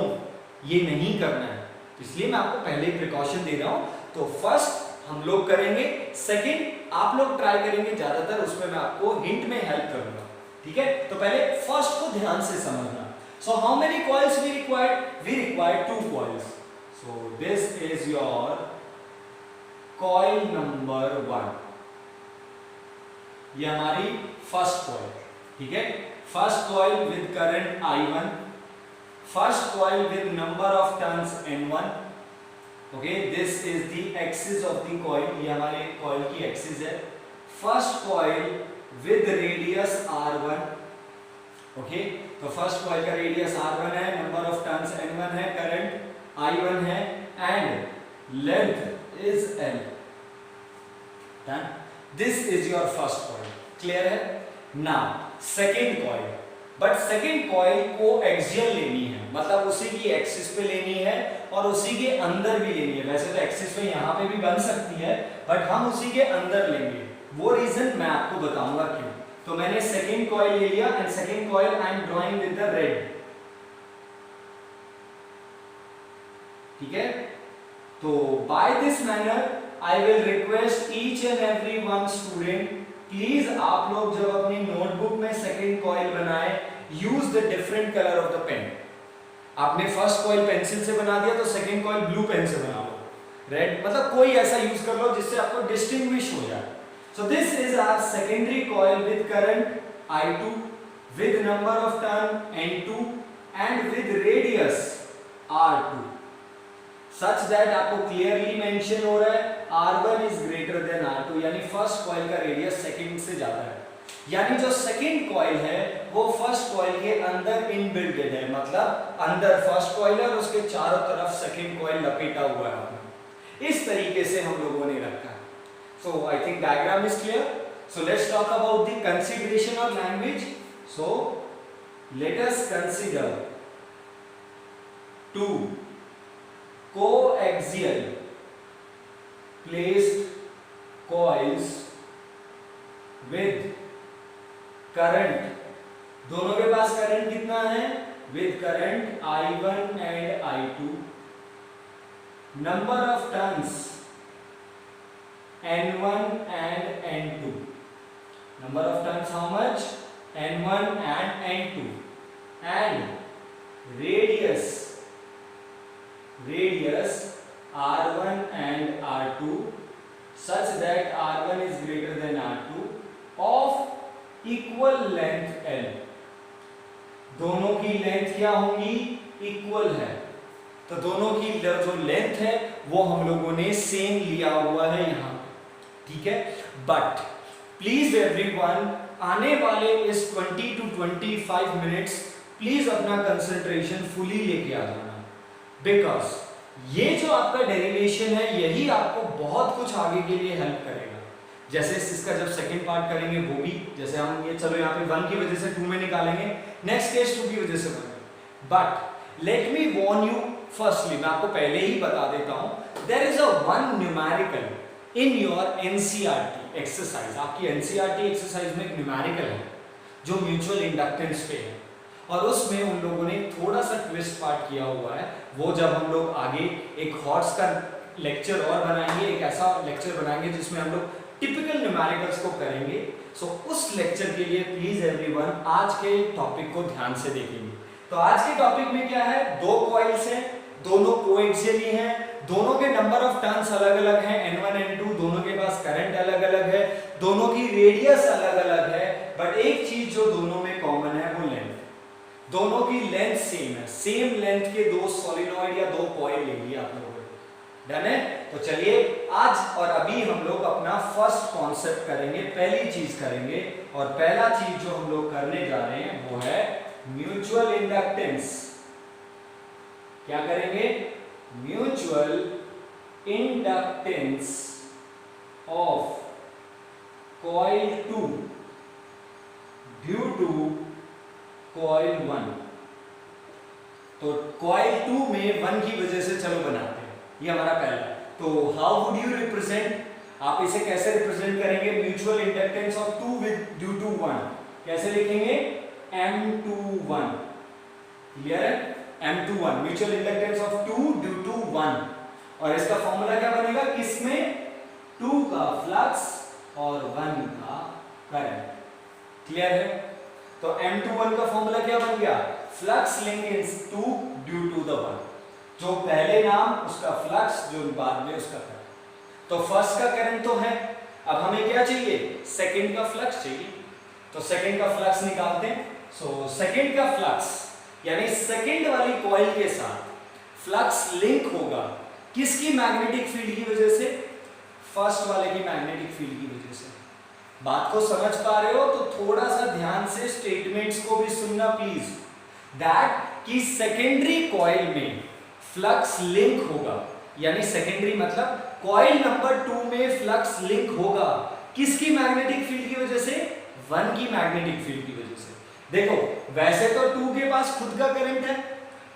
ये नहीं करना है. इसलिए मैं आपको पहले ही प्रिकॉशन दे रहा हूं. तो फर्स्ट हम लोग करेंगे, सेकंड आप लोग ट्राई करेंगे ज्यादातर, उसमें मैं आपको हिंट में हेल्प करूंगा. ठीक है, तो पहले फर्स्ट को ध्यान से समझना. So how many coils we required 2 coils. So this is your coil number 1. ये हमारी फर्स्ट कॉइल. ठीक है, first coil with current I1, first coil with number of turns N1. Okay, this is the axis of the coil. ये हमारे coil की axis है. First coil with radius R1. Okay, तो first coil का radius R1 है, number of turns N1 है, current I1 है, and length is L. Done. This is your first coil. Clear है? Now second coil. But second coil coaxial लेनी है, मतलब उसी की एक्सिस पे लेनी है और उसी के अंदर भी लेनी है. वैसे तो एक्सिस पे यहाँ पे भी बन सकती है, बट हम उसी के अंदर लेंगे. वो रीजन मैं आपको बताऊंगा क्यों. तो मैंने सेकेंड कॉइल ले लिया and second coil I am drawing with the red, ठीक है। तो by this manner I will request each and every one student, please आप लोग जब अपनी नोटबुक में सेकेंड कॉइल बनाए, use the different colour of the pen. आपने फर्स्ट कॉइल पेंसिल से बना दिया तो सेकेंड कॉइल ब्लू पेन से बना लो, रेड, मतलब कोई ऐसा यूज कर लो जिससे आपको डिस्टिंग्विश हो जाए। So this is our secondary coil with current I2, with number of turn N2 and with radius R2, such that आपको clearly mention हो रहा है R1 is greater than R2, यानी फर्स्ट कॉइल का रेडियस सेकंड से ज्यादा है, यानी जो सेकंड कॉइल है वो फर्स्ट कॉइल के अंदर इनबिल्टेड है, मतलब अंदर फर्स्ट कॉइल है और उसके चारों तरफ सेकंड कॉइल लपेटा हुआ है आपने। इस तरीके से हम लोगों ने रखा है। So I think diagram is clear. So let's talk about the consideration of language. So let us consider two coaxial placed coils with current, दोनों के पास करंट कितना है, with current I1 and I2, number of turns N1 and N2, number of turns how much, N1 and N2, and radius R1 and R2 such that R1 is greater than R2 of equal length L, दोनों की length क्या होंगी, equal है, तो दोनों की जो length है वो हम लोगों ने सेम लिया हुआ है यहाँ, ठीक है। बट प्लीज एवरीवन, आने वाले इस 20 to 25 मिनट्स प्लीज अपना कंसंट्रेशन फुली लेके आ जाना, बिकॉज ये जो आपका डेरिवेशन है यही आपको बहुत कुछ आगे के लिए हेल्प करेगा। जैसे इसका जब सेकंड पार्ट करेंगे वो भी, जैसे हम ये चलो यहाँ पे 1 की वजह से 2 में निकालेंगे, नेक्स्ट केस 2 की वजह से बनेगा। But let me warn you, firstly मैं आपको पहले ही बता देता हूं, there is a one numerical in your NCERT exercise. आपकी एनसीईआरटी एक्सरसाइज में एक न्यूमेरिकल है जो म्यूचुअल इंडक्टेंस पे है, और उसमें उन लोगों ने थोड़ा सा ट्विस्ट पार्ट किया हुआ है। वो जब हम लोग आगे एक हॉर्स का लेक्चर और बनाएंगे, एक ऐसा लेक्चर बनाएंगे जिसमें हम लोग टिपिकल न्यूमेरिकल्स को करेंगे। सो उस लेक्चर के लिए प्लीज एवरीवन आज के टॉपिक को ध्यान से देखेंगे। तो आज के टॉपिक में क्या है, दो कॉइल्स हैं, दोनों कोएक्सियली हैं, दोनों के नंबर ऑफ टर्न्स अलग अलग हैं, N1 N2, दोनों के पास करंट अलग अलग है, दोनों की रेडियस अलग अलग है, बट एक चीज जो दोनों में कॉमन है वो लेंथ, दोनों की लेंथ सेम है। सेम लेंथ के दो सोलिनॉइड या दो कॉइल ले लिए आप लोगों ने, डन है। तो चलिए आज और अभी हम लोग अपना फर्स्ट कॉन्सेप्ट करेंगे, पहली चीज करेंगे, और पहला चीज जो हम लोग करने जा रहे हैं वो है म्यूचुअल इंडक्टेंस। क्या करेंगे, mutual inductance of coil 2 due to coil 1। तो कॉइल 2 में 1 की वजह से चलो बनाते हैं, ये हमारा पहला। तो हाउ वुड यू रिप्रेजेंट, आप इसे कैसे रिप्रेजेंट करेंगे, mutual inductance of 2 with due to 1 कैसे लिखेंगे, M21, क्लियर है, M21 mutual inductance of 2 due to 1। और इसका फॉर्मूला क्या बनेगा, किसमें, 2 का फ्लक्स और 1 का करंट, क्लियर है। तो M21 का फॉर्मूला क्या बन गया, flux linkage 2 due to the 1, जो पहले नाम उसका फ्लक्स, जो बाद में उसका करंट। तो फर्स्ट का करंट तो है, अब हमें क्या चाहिए, सेकंड का फ्लक्स चाहिए, तो सेकंड का फ्लक्स निकालते हैं। सो सेकंड का फ्लक्स यानी सेकंड वाली कॉइल के साथ फ्लक्स लिंक होगा किसकी, मैग्नेटिक फील्ड की वजह से, फर्स्ट वाले की मैग्नेटिक फील्ड की वजह से। बात को समझ पा रहे हो, तो थोड़ा सा ध्यान से स्टेटमेंट्स को भी सुनना प्लीज, दैट कि सेकेंडरी कॉइल में फ्लक्स लिंक होगा, यानी सेकेंडरी मतलब कॉइल नंबर 2 में फ्लक्स लिंक होगा किसकी मैग्नेटिक फील्ड की वजह से, 1 की मैग्नेटिक फील्ड की वजह से। देखो वैसे तो 2 के पास खुद का करंट है,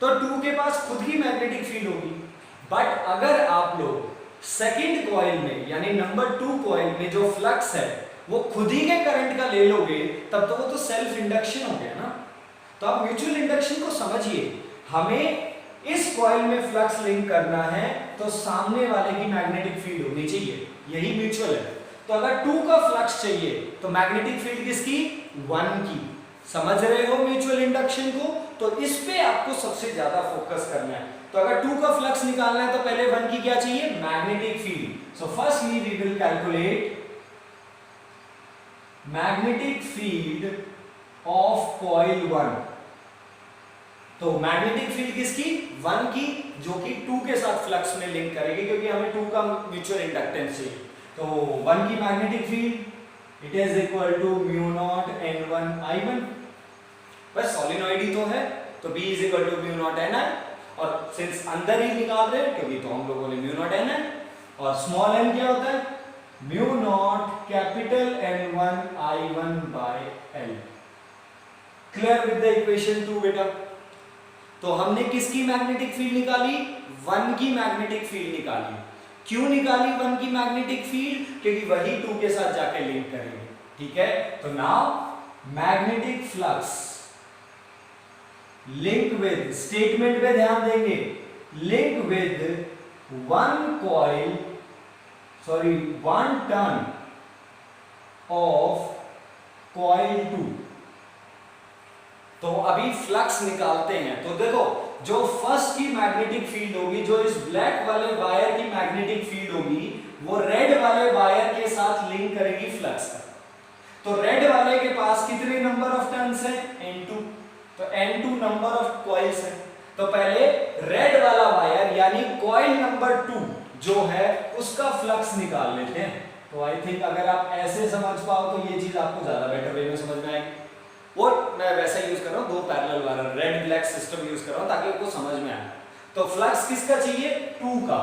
तो 2 के पास खुद की मैग्नेटिक फील्ड होगी, बट अगर आप लोग सेकंड कॉइल में यानी नंबर 2 कॉइल में जो फ्लक्स है वो खुद ही के करंट का ले लोगे तब तो वो तो सेल्फ इंडक्शन हो गया ना। तो आप म्यूचुअल इंडक्शन को समझिए, हमें इस कॉइल में फ्लक्स लिंक करना है तो सामने वाले की मैग्नेटिक फील्ड होनी चाहिए, यही म्यूचुअल है। तो अगर 2 का फ्लक्स चाहिए तो मैग्नेटिक फील्ड किसकी, 1 की। समझ रहे हो म्यूचुअल इंडक्शन को? तो इस पे आपको सबसे ज्यादा फोकस करना है। तो अगर 2 का फ्लक्स निकालना है तो पहले 1 की क्या चाहिए, magnetic field. So firstly we will calculate magnetic field of coil 1। तो मैग्नेटिक फील्ड किसकी, 1 की, जो कि 2 के साथ फ्लक्स में लिंक करेगी, क्योंकि हमें 2 का म्यूचुअल इंडक्टेंस चाहिए। तो 1 की magnetic field it is equal to mu not N1 I1। बस सॉलिनॉइड ही तो है, तो B is equal to mu naught Ni, और सिंस अंदर ही निकाल रहे हैं क्योंकि तो हम लोगों ने म्यू नॉट Ni, और स्मॉल n क्या होता है, mu naught capital N1 I1 by L। Clear with the equation 2 बेटा? तो हमने किसकी मैग्नेटिक फील्ड निकाली, 1 की मैग्नेटिक फील्ड निकाली। क्यों निकाली 1 की मैग्नेटिक फील्ड, क्योंकि वही 2 के साथ जाकर लिंक करेंगे। ठीक है, तो now magnetic flux link with, statement पे ध्यान देंगे, link with 1 turn off coil 2। तो अभी फ्लक्स निकालते हैं। तो देखो, जो फर्स्ट की मैग्नेटिक फील्ड होगी, जो इस ब्लैक वाले वायर की मैग्नेटिक फील्ड होगी, वो रेड वाले वायर के साथ लिंक करेगी फ्लक्स का। तो रेड वाले के पास कितने नंबर ऑफ टर्न्स है, N2। तो N2 नंबर ऑफ कॉइल्स है। तो पहले रेड वाला वायर यानी कॉइल नंबर 2 जो है उसका फ्लक्स निकाल लेते हैं। तो आई थिंक अगर आप ऐसे समझ पाओ तो ये चीज आपको ज्यादा बेटर वे में समझ में आएगी। वो मैं वैसा यूज कर रहा हूँ, 2 parallel wire, red black system use कर रहा हूँ ताकि आपको समझ में आए। तो फ्लक्स किसका चाहिए, 2 का।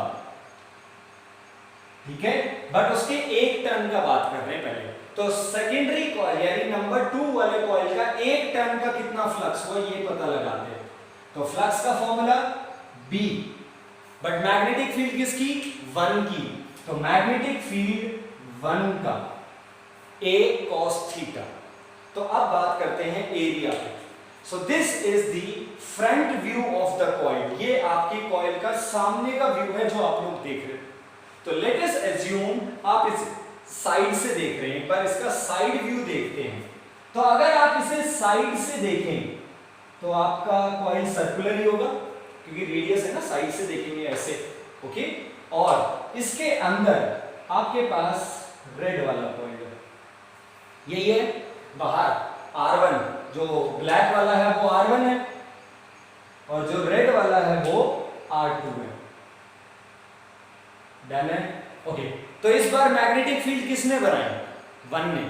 ठीक है, बट उसके एक टर्न का बात कर रहे हैं पहले। तो सेकेंडरी कॉइल यानी नंबर 2 वाले कॉइल का एक टर्न का कितना फ्लक्स हुआ ये पता लगाते हैं। तो फ्लक्स का formula B, but magnetic field किसकी, 1 की। तो मैग्नेटिक फील्ड 1 का A cos थीटा। तो अब बात करते हैं एरिया पे। सो this is the front view of the coil. ये आपकी कॉइल का सामने का व्यू है जो आप लोग देख रहे हैं। तो लेट अस एज्यूम आप इस साइड से देख रहे हैं, एक बार इसका साइड व्यू देखते हैं। तो अगर आप इसे साइड से देखें तो आपका कॉइल सर्कुलर ही होगा, क्योंकि रेडियस है ना, साइड से देखेंगे ऐसे, ओके। और इसके अंदर आपके पास रेड वाला कॉइल है, यही है। बाहर R1, जो ब्लैक वाला है वो R1 है, और जो रेड वाला है वो R2 है। डन है, ओके। तो इस बार मैग्नेटिक फील्ड किसने बनाई, 1 ने।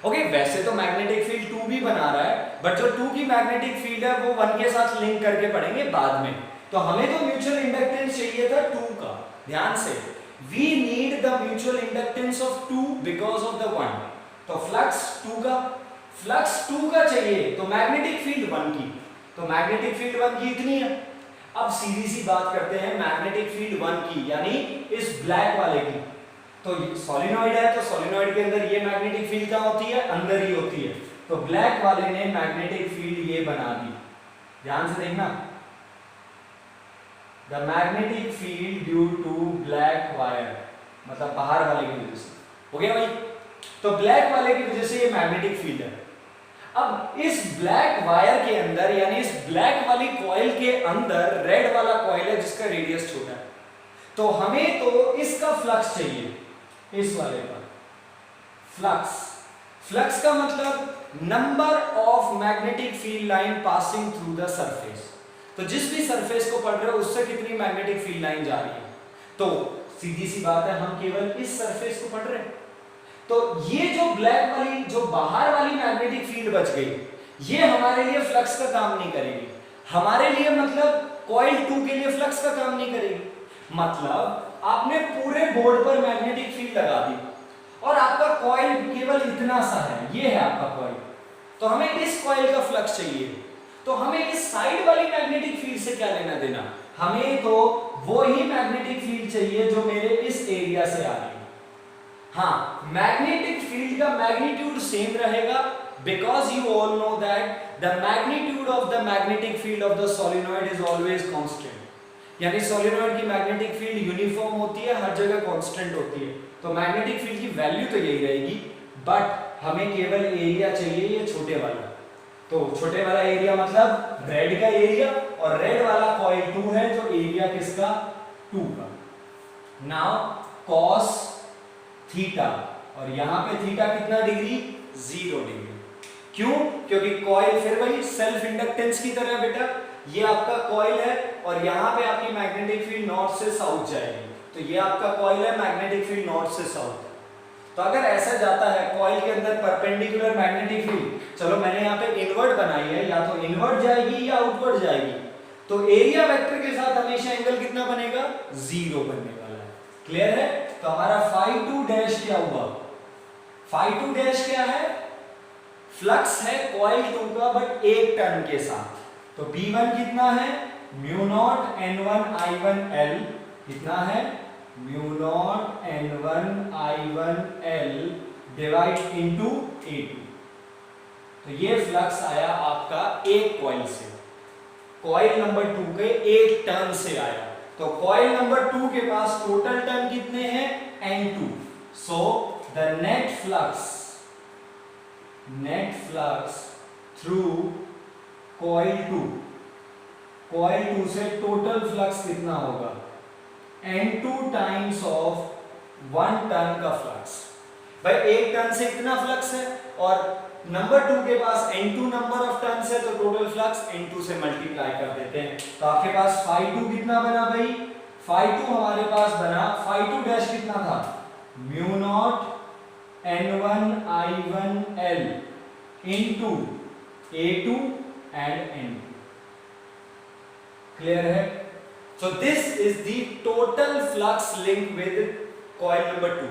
ओके, वैसे तो मैग्नेटिक फील्ड 2 भी बना रहा है, बट जो 2 की मैग्नेटिक फील्ड है वो 1 के साथ लिंक करके पढ़ेंगे बाद में। तो हमें तो म्यूचुअल इंडक्टेंस चाहिए था 2 का। ध्यान से, we need the mutual inductance of 2 because of the 1। तो फ्लक्स 2 का चाहिए, तो मैग्नेटिक फील्ड 1 की। तो मैग्नेटिक फील्ड 1 की इतनी है। अब सीधी सी बात करते हैं मैग्नेटिक फील्ड 1 की, यानी इस ब्लैक वाले की। तो सोलिनॉइड है, तो सोलिनॉइड के अंदर ये मैग्नेटिक फील्ड कहाँ होती है, अंदर ही होती है। तो ब्लैक वाले ने मैग्नेटिक फील्ड ये बना दी। ध्यान से देखना, the magnetic field due to black wire, मतलब बाहर वाले की वजह से। हो गया भाई? तो ब्लैक वाले की वजह से ये मैग्नेटिक फील्ड है। अब इस ब्लैक वायर के अंदर, यानी इस ब्लैक वाली कॉइल के अंदर रेड वाला कॉइल है जिसका रेडियस छोटा है। तो हमें तो इसका फ्लक्स चाहिए, इस वाले का फ्लक्स का मतलब number of magnetic field line passing through the surface. तो जिस भी सरफेस को पढ़ रहे हो उससे कितनी मैग्नेटिक फील्ड लाइन जा रही है। तो सीधी सी बात है, हम केवल इस सरफेस को पढ़ रहे हैं। तो ये जो ब्लैक वाली, जो बाहर वाली मैग्नेटिक फील्ड बच गई, ये हमारे लिए फ्लक्स का काम नहीं करेगी। हमारे लिए मतलब कॉइल 2 के लिए फ्लक्स का काम नहीं करेगी। मतलब आपने पूरे बोर्ड पर मैग्नेटिक फील्ड लगा दी और आपका कॉइल केवल इतना सा है, ये है आपका कॉइल। तो हमें इस कॉइल का फ्लक्स चाहिए। तो हमें इस साइड वाली मैग्नेटिक फील्ड से क्या लेना देना, हमें तो वो ही मैग्नेटिक फील्ड चाहिए जो मेरे इस एरिया से आ रही है। हाँ, मैग्नेटिक फील्ड का मैग्नीट्यूड सेम रहेगा because you all know that the magnitude of the magnetic field of the solenoid is always constant. यानी सोलिनॉइड की मैग्नेटिक फील्ड यूनिफॉर्म होती है, हर जगह कांस्टेंट होती है, तो मैग्नेटिक फील्ड की वैल्यू तो यही रहेगी, बट हमें केवल एरिया चाहिए ये छोटे वाला। तो छोटे वाला एरिया मतलब रेड का एरिया, और रेड वाला कॉइल 2 है, तो एरिया किसका 2 का। नाउ cos थीटा, और यहां पे थीटा कितना डिग्री 0 डिग्री। क्यों? क्योंकि कॉइल फिर वही सेल्फ इंडक्टेंस की तरह बेटा, ये आपका कॉइल है और यहां पे आपकी मैग्नेटिक फील्ड नॉर्थ से साउथ जाएगी, तो ये आपका कॉइल है, मैग्नेटिक फील्ड नॉर्थ से साउथ। तो अगर ऐसा जाता है कॉइल के अंदर परपेंडिकुलर मैग्नेटिक फील्ड, चलो मैंने यहाँ पे इनवर्ट बनाई है, या तो इनवर्ट जाएगी या आउटवर्ड जाएगी, तो एरिया वेक्टर के साथ हमेशा एंगल कितना बनेगा 0 बनने वाला है। क्लियर है? तो हमारा phi2 डैश क्या हुआ, phi2 डैश क्या है, फ्लक्स है कॉइल 2 का बट एक टर्न के साथ, तो B1 कितना है mu not N1 I1 L, कितना है mu not N1 I1 L divide into A2। तो ये फ्लक्स आया आपका एक कॉइल से, कॉइल नंबर 2 के एक टर्न से आया, तो कॉइल नंबर 2 के पास टोटल टर्न कितने हैं N2, so the net flux through coil 2 से टोटल फ्लक्स कितना होगा N2 टाइम्स ऑफ 1 टर्न का फ्लक्स। भाई एक टर्न से इतना फ्लक्स है और नंबर 2 के पास N2 नंबर ऑफ टर्न्स है, तो टोटल फ्लक्स N2 से मल्टीप्लाई कर देते हैं, तो आपके पास phi2 कितना बना भाई, phi2 हमारे पास बना, phi2 डैश कितना था mu naught N1 I1 L into A2 and N2। Clear है? So this is the total flux link with coil number 2।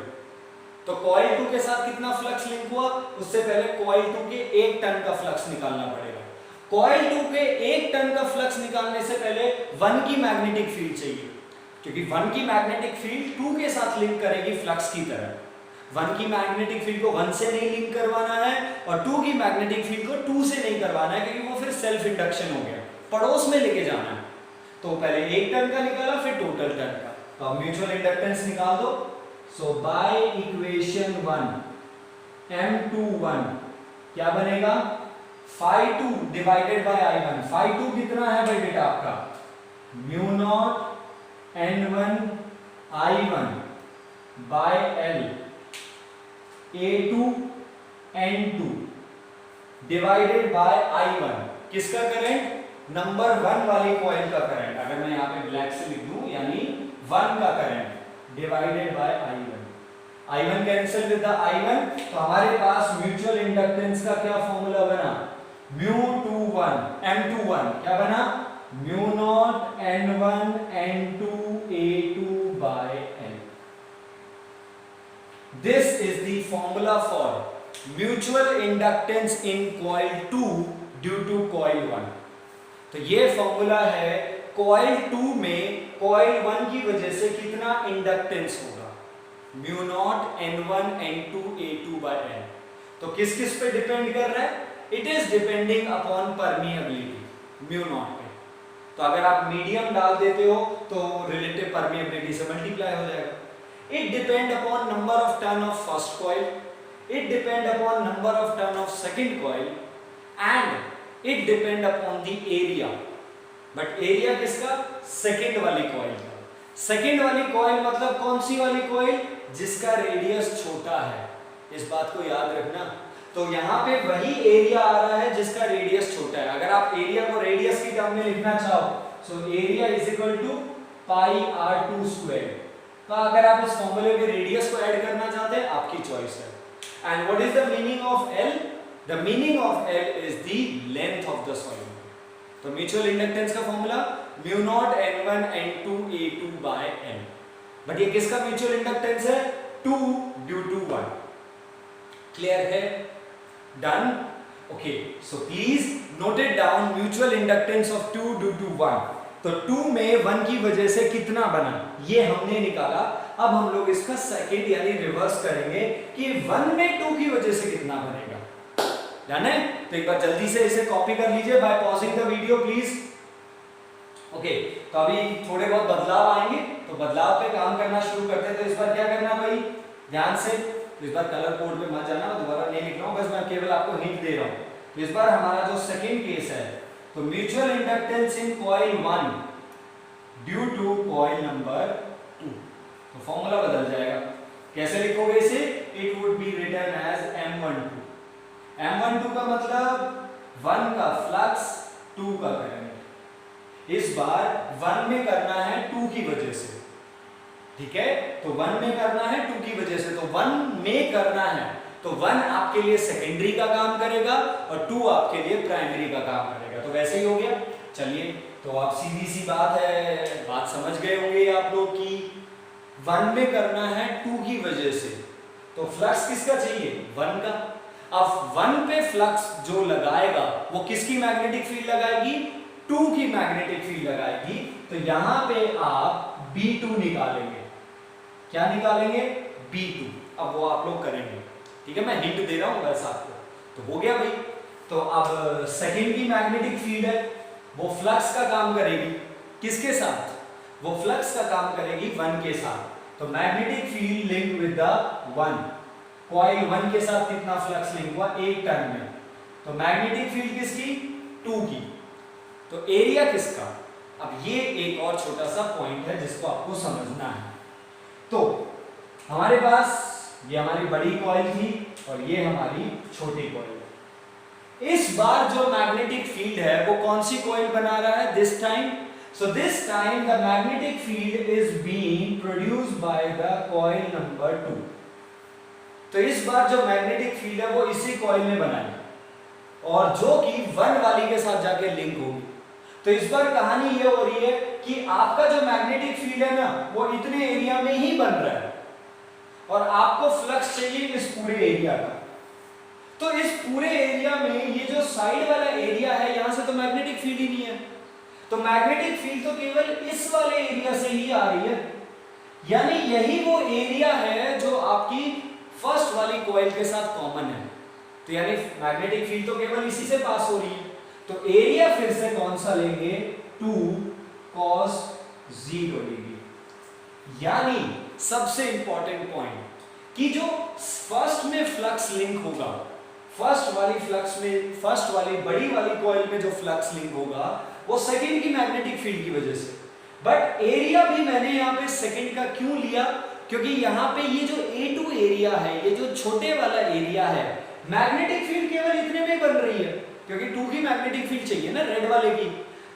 तो coil 2 के साथ कितना फ्लक्स लिंक हुआ, उससे पहले coil 2 के एक टन का फ्लक्स निकालना पड़ेगा। coil 2 के एक टन का फ्लक्स निकालने से पहले 1 की मैग्नेटिक फील्ड चाहिए, क्योंकि 1 की मैग्नेटिक फील्ड 2 के साथ लिंक करेगी फ्लक्स की तरह। 1 की मैग्नेटिक फील्ड को 1 से नहीं लिंक करवाना है और 2 की मैग्नेटिक फील्ड को 2 से नहीं करवाना है, क्योंकि वो फिर सेल्फ इंडक्शन हो गया, पड़ोस में लेके जाना है। तो पहले एक टर्न का निकाला, फिर टोटल टर्न का, तो अब म्यूचुअल इंडक्टेंस निकाल दो। सो बाय इक्वेशन 1 M21 क्या बनेगा phi2 divided by I1। phi2 कितना है भाई बेटा आपका mu not N1 I1 by L A2 N2 divided by I1, किसका करंट नंबर 1 वाली कॉइल का करंट, अगर मैं यहाँ पे ब्लैक से लिख दूं यानी 1 का current divided by I1 cancel with the I1, तो हमारे पास म्यूचुअल इंडक्टेंस का क्या फॉर्मूला बना μ21 M21 क्या बना mu not N1 N2 A2 by L। This is the formula for mutual inductance in coil 2 due to coil 1। तो ये formula है कॉइल 2 में कॉइल 1 की वजह से कितना इंडक्टेंस होगा mu naught N1 N2 A2 by L। तो किस किस पे डिपेंड कर रहा है, it is depending upon permeability mu naught पे। तो अगर आप मीडियम डाल देते हो तो रिलेटिव परमिएबिलिटी से मल्टीप्लाई हो जाएगा। It depend upon number of turn off first coil, it depend upon number of turn off second coil and it depend upon the area. But area किसका सेकंड वाली coil का। Second वाली coil मतलब कौन सी वाली coil, जिसका radius छोटा है, इस बात को याद रखना। तो यहाँ पे वही एरिया आ रहा है जिसका रेडियस छोटा है। अगर आप एरिया को रेडियस की टर्म में लिखना चाहो, so area is equal to pi r2 square. तो अगर आप इस फॉर्मूले में रेडियस को ऐड करना चाहते हैं, आपकी चॉइस है। And what is the meaning of L? The meaning of L is the length of the solenoid। तो म्यूचुअल इंडक्टेंस का formula mu not N1 N2 A2 by L। But ये किसका म्यूचुअल इंडक्टेंस है 2 due to 1। Clear है? Done? Okay, so please note it down mutual inductance of 2 due to 1। तो 2 में 1 की वजह से कितना बना ये हमने निकाला। अब हम लोग इसका सेकंड यानी रिवर्स करेंगे कि 1 में 2 की वजह से कितना बनेगा, डन है? तो एक बार जल्दी से इसे कॉपी कर लीजिए by pausing the video please. Okay, तो अभी थोड़े बहुत बदलाव आएंगे, तो बदलाव पे काम करना शुरू करते हैं। तो इस बार क्या करना भाई, ध्यान से, तो इस बार कलर कोड पे मत जाना, मैं दोबारा नहीं लिख रहा हूं, बस मैं केवल आपको हिंट दे रहा हूं। तो इस बार हमारा जो सेकंड केस है, तो mutual inductance in coil 1 due to coil number 2, तो फॉर्मूला बदल जाएगा। कैसे लिखोगे इसे? It would be written as M12। M12 का मतलब 1 का फ्लक्स 2 का करंट। इस बार 1 में करना है 2 की वजह से, ठीक है? तो 1 में करना है 2 की वजह से, तो 1 में करना है तो 1 आपके लिए सेकेंडरी का काम करेगा और 2 आपके लिए प्राइमरी का काम करेगा। तो वैसे ही हो गया। चलिए, तो आप सीधी सी बात है, बात समझ गए होंगे आप लोग की 1 में करना है 2 की वजह से, तो फ्लक्स किसका चाहिए? 1 का। अब 1 पे फ्लक्स जो लगाएगा वो किसकी मैग्नेटिक फील्ड लगाएगी? 2 की मैग्नेटिक फील्ड लगाएगी। तो यहां पे आप B2 निकालेंगे। क्या निकालेंगे? B2। अब वो आप लोग करेंगे, ठीक है? मैं हिंट दे रहा हूं बस आपको। तो हो गया भाई। तो अब सेकंड की मैग्नेटिक फील्ड है, वो फ्लक्स का काम करेगी किसके साथ? वो फ्लक्स का काम करेगी 1 के साथ। तो magnetic field link with the 1, coil 1 के साथ कितना फ्लक्स लिंक हुआ? 1 टर्न में। तो मैग्नेटिक फील्ड किसकी? 2 की। तो एरिया किसका? अब ये एक और छोटा सा पॉइंट है जिसको आपको समझना है। तो हमारे पास ये हमारी बड़ी कॉइल थी और ये हमारी छोटी कॉइल। इस बार जो मैग्नेटिक फील्ड है वो कौन सी कॉइल बना रहा है? This time, so this time the magnetic field is being produced by the coil number 2। तो इस बार जो मैग्नेटिक फील्ड है वो इसी कॉइल में बनाई और जो कि 1 वाली के साथ जाके लिंक होगी। तो इस बार कहानी ये हो रही है कि आपका जो मैग्नेटिक फील्ड है ना वो इतने एरिया में ही बन रहा है और आपको फ्लक्स चाहिए इस पूरे एरिया का। तो इस पूरे एरिया में ये जो साइड वाला एरिया है यहां से तो मैग्नेटिक फील्ड ही नहीं है, तो मैग्नेटिक फील्ड तो केवल इस वाले एरिया से ही आ रही है, यानी यही वो एरिया है जो आपकी फर्स्ट वाली कॉइल के साथ कॉमन है। तो यानी मैग्नेटिक फील्ड तो केवल इसी से पास हो रही है। तो एरिया फिर से कौन सा लेंगे? 2 cos 0 लेंगे। यानी सबसे इंपॉर्टेंट पॉइंट कि जो फर्स्ट में फ्लक्स लिंक होगा, फर्स्ट वाली बड़ी वाली कॉइल में जो फ्लक्स लिंक होगा वो सेकंड की मैग्नेटिक फील्ड की वजह से। बट एरिया भी मैंने यहाँ पे सेकंड का क्यों लिया? क्योंकि यहाँ पे ये जो A2 एरिया है, ये जो छोटे वाला एरिया है, मैग्नेटिक फील्ड केवल इतने में बन रही है क्योंकि 2 की मैग्नेटिक फील्ड चाहिए ना रेड वाले की।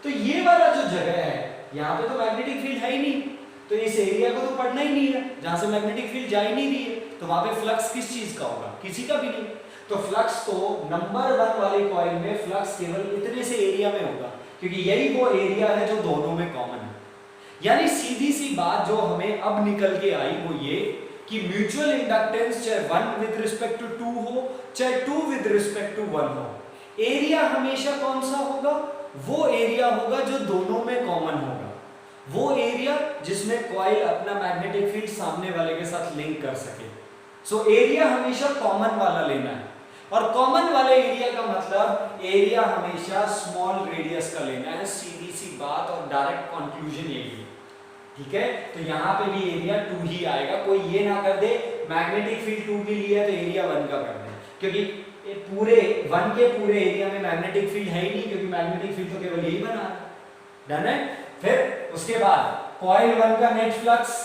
तो ये वाला जो जगह है यहाँ पे तो मैग्नेटिक फील्ड है ही नहीं, तो इस एरिया को तो पढ़ना ही नहीं है, जहां से मैग्नेटिक फील्ड जा ही नहीं रही है, तो वहां पे फ्लक्स किस चीज का होगा? किसी का भी नहीं। तो फ्लक्स तो नंबर 1 वाली कॉइल में फ्लक्स केवल इतने से एरिया में होगा क्योंकि यही वो एरिया है जो दोनों में कॉमन है। यानी सीधी सी बात जो हमें अब निकल के आई वो ये कि म्यूचुअल इंडक्टेंस चाहे 1 विद रिस्पेक्ट टू 2 हो चाहे 2 विद रिस्पेक्ट टू 1 हो, एरिया हमेशा कौन सा होगा? वो एरिया होगा जो दोनों में कॉमन होगा, वो एरिया जिसमें कॉइल अपना मैग्नेटिक फील्ड सामने वाले के साथ लिंक कर सके। सो एरिया हमेशा कॉमन वाला लेना है और कॉमन वाले एरिया का मतलब एरिया हमेशा स्मॉल रेडियस का लेना है। सीधी सी बात और डायरेक्ट कंक्लूजन यही है, ठीक है? तो यहाँ पे भी एरिया 2 ही आएगा। कोई ये ना कर दे मैग्नेटिक फील्ड 2 की लिया है तो एरिया 1 का कर दे, क्योंकि पूरे 1 के पूरे एरिया में मैग्नेटिक फील्ड है ही नहीं, क्योंकि मैग्नेटिक फील्ड तो केवल यही बना है। डन है? फिर उसके बाद कॉइल 1 का नेट फ्लक्स,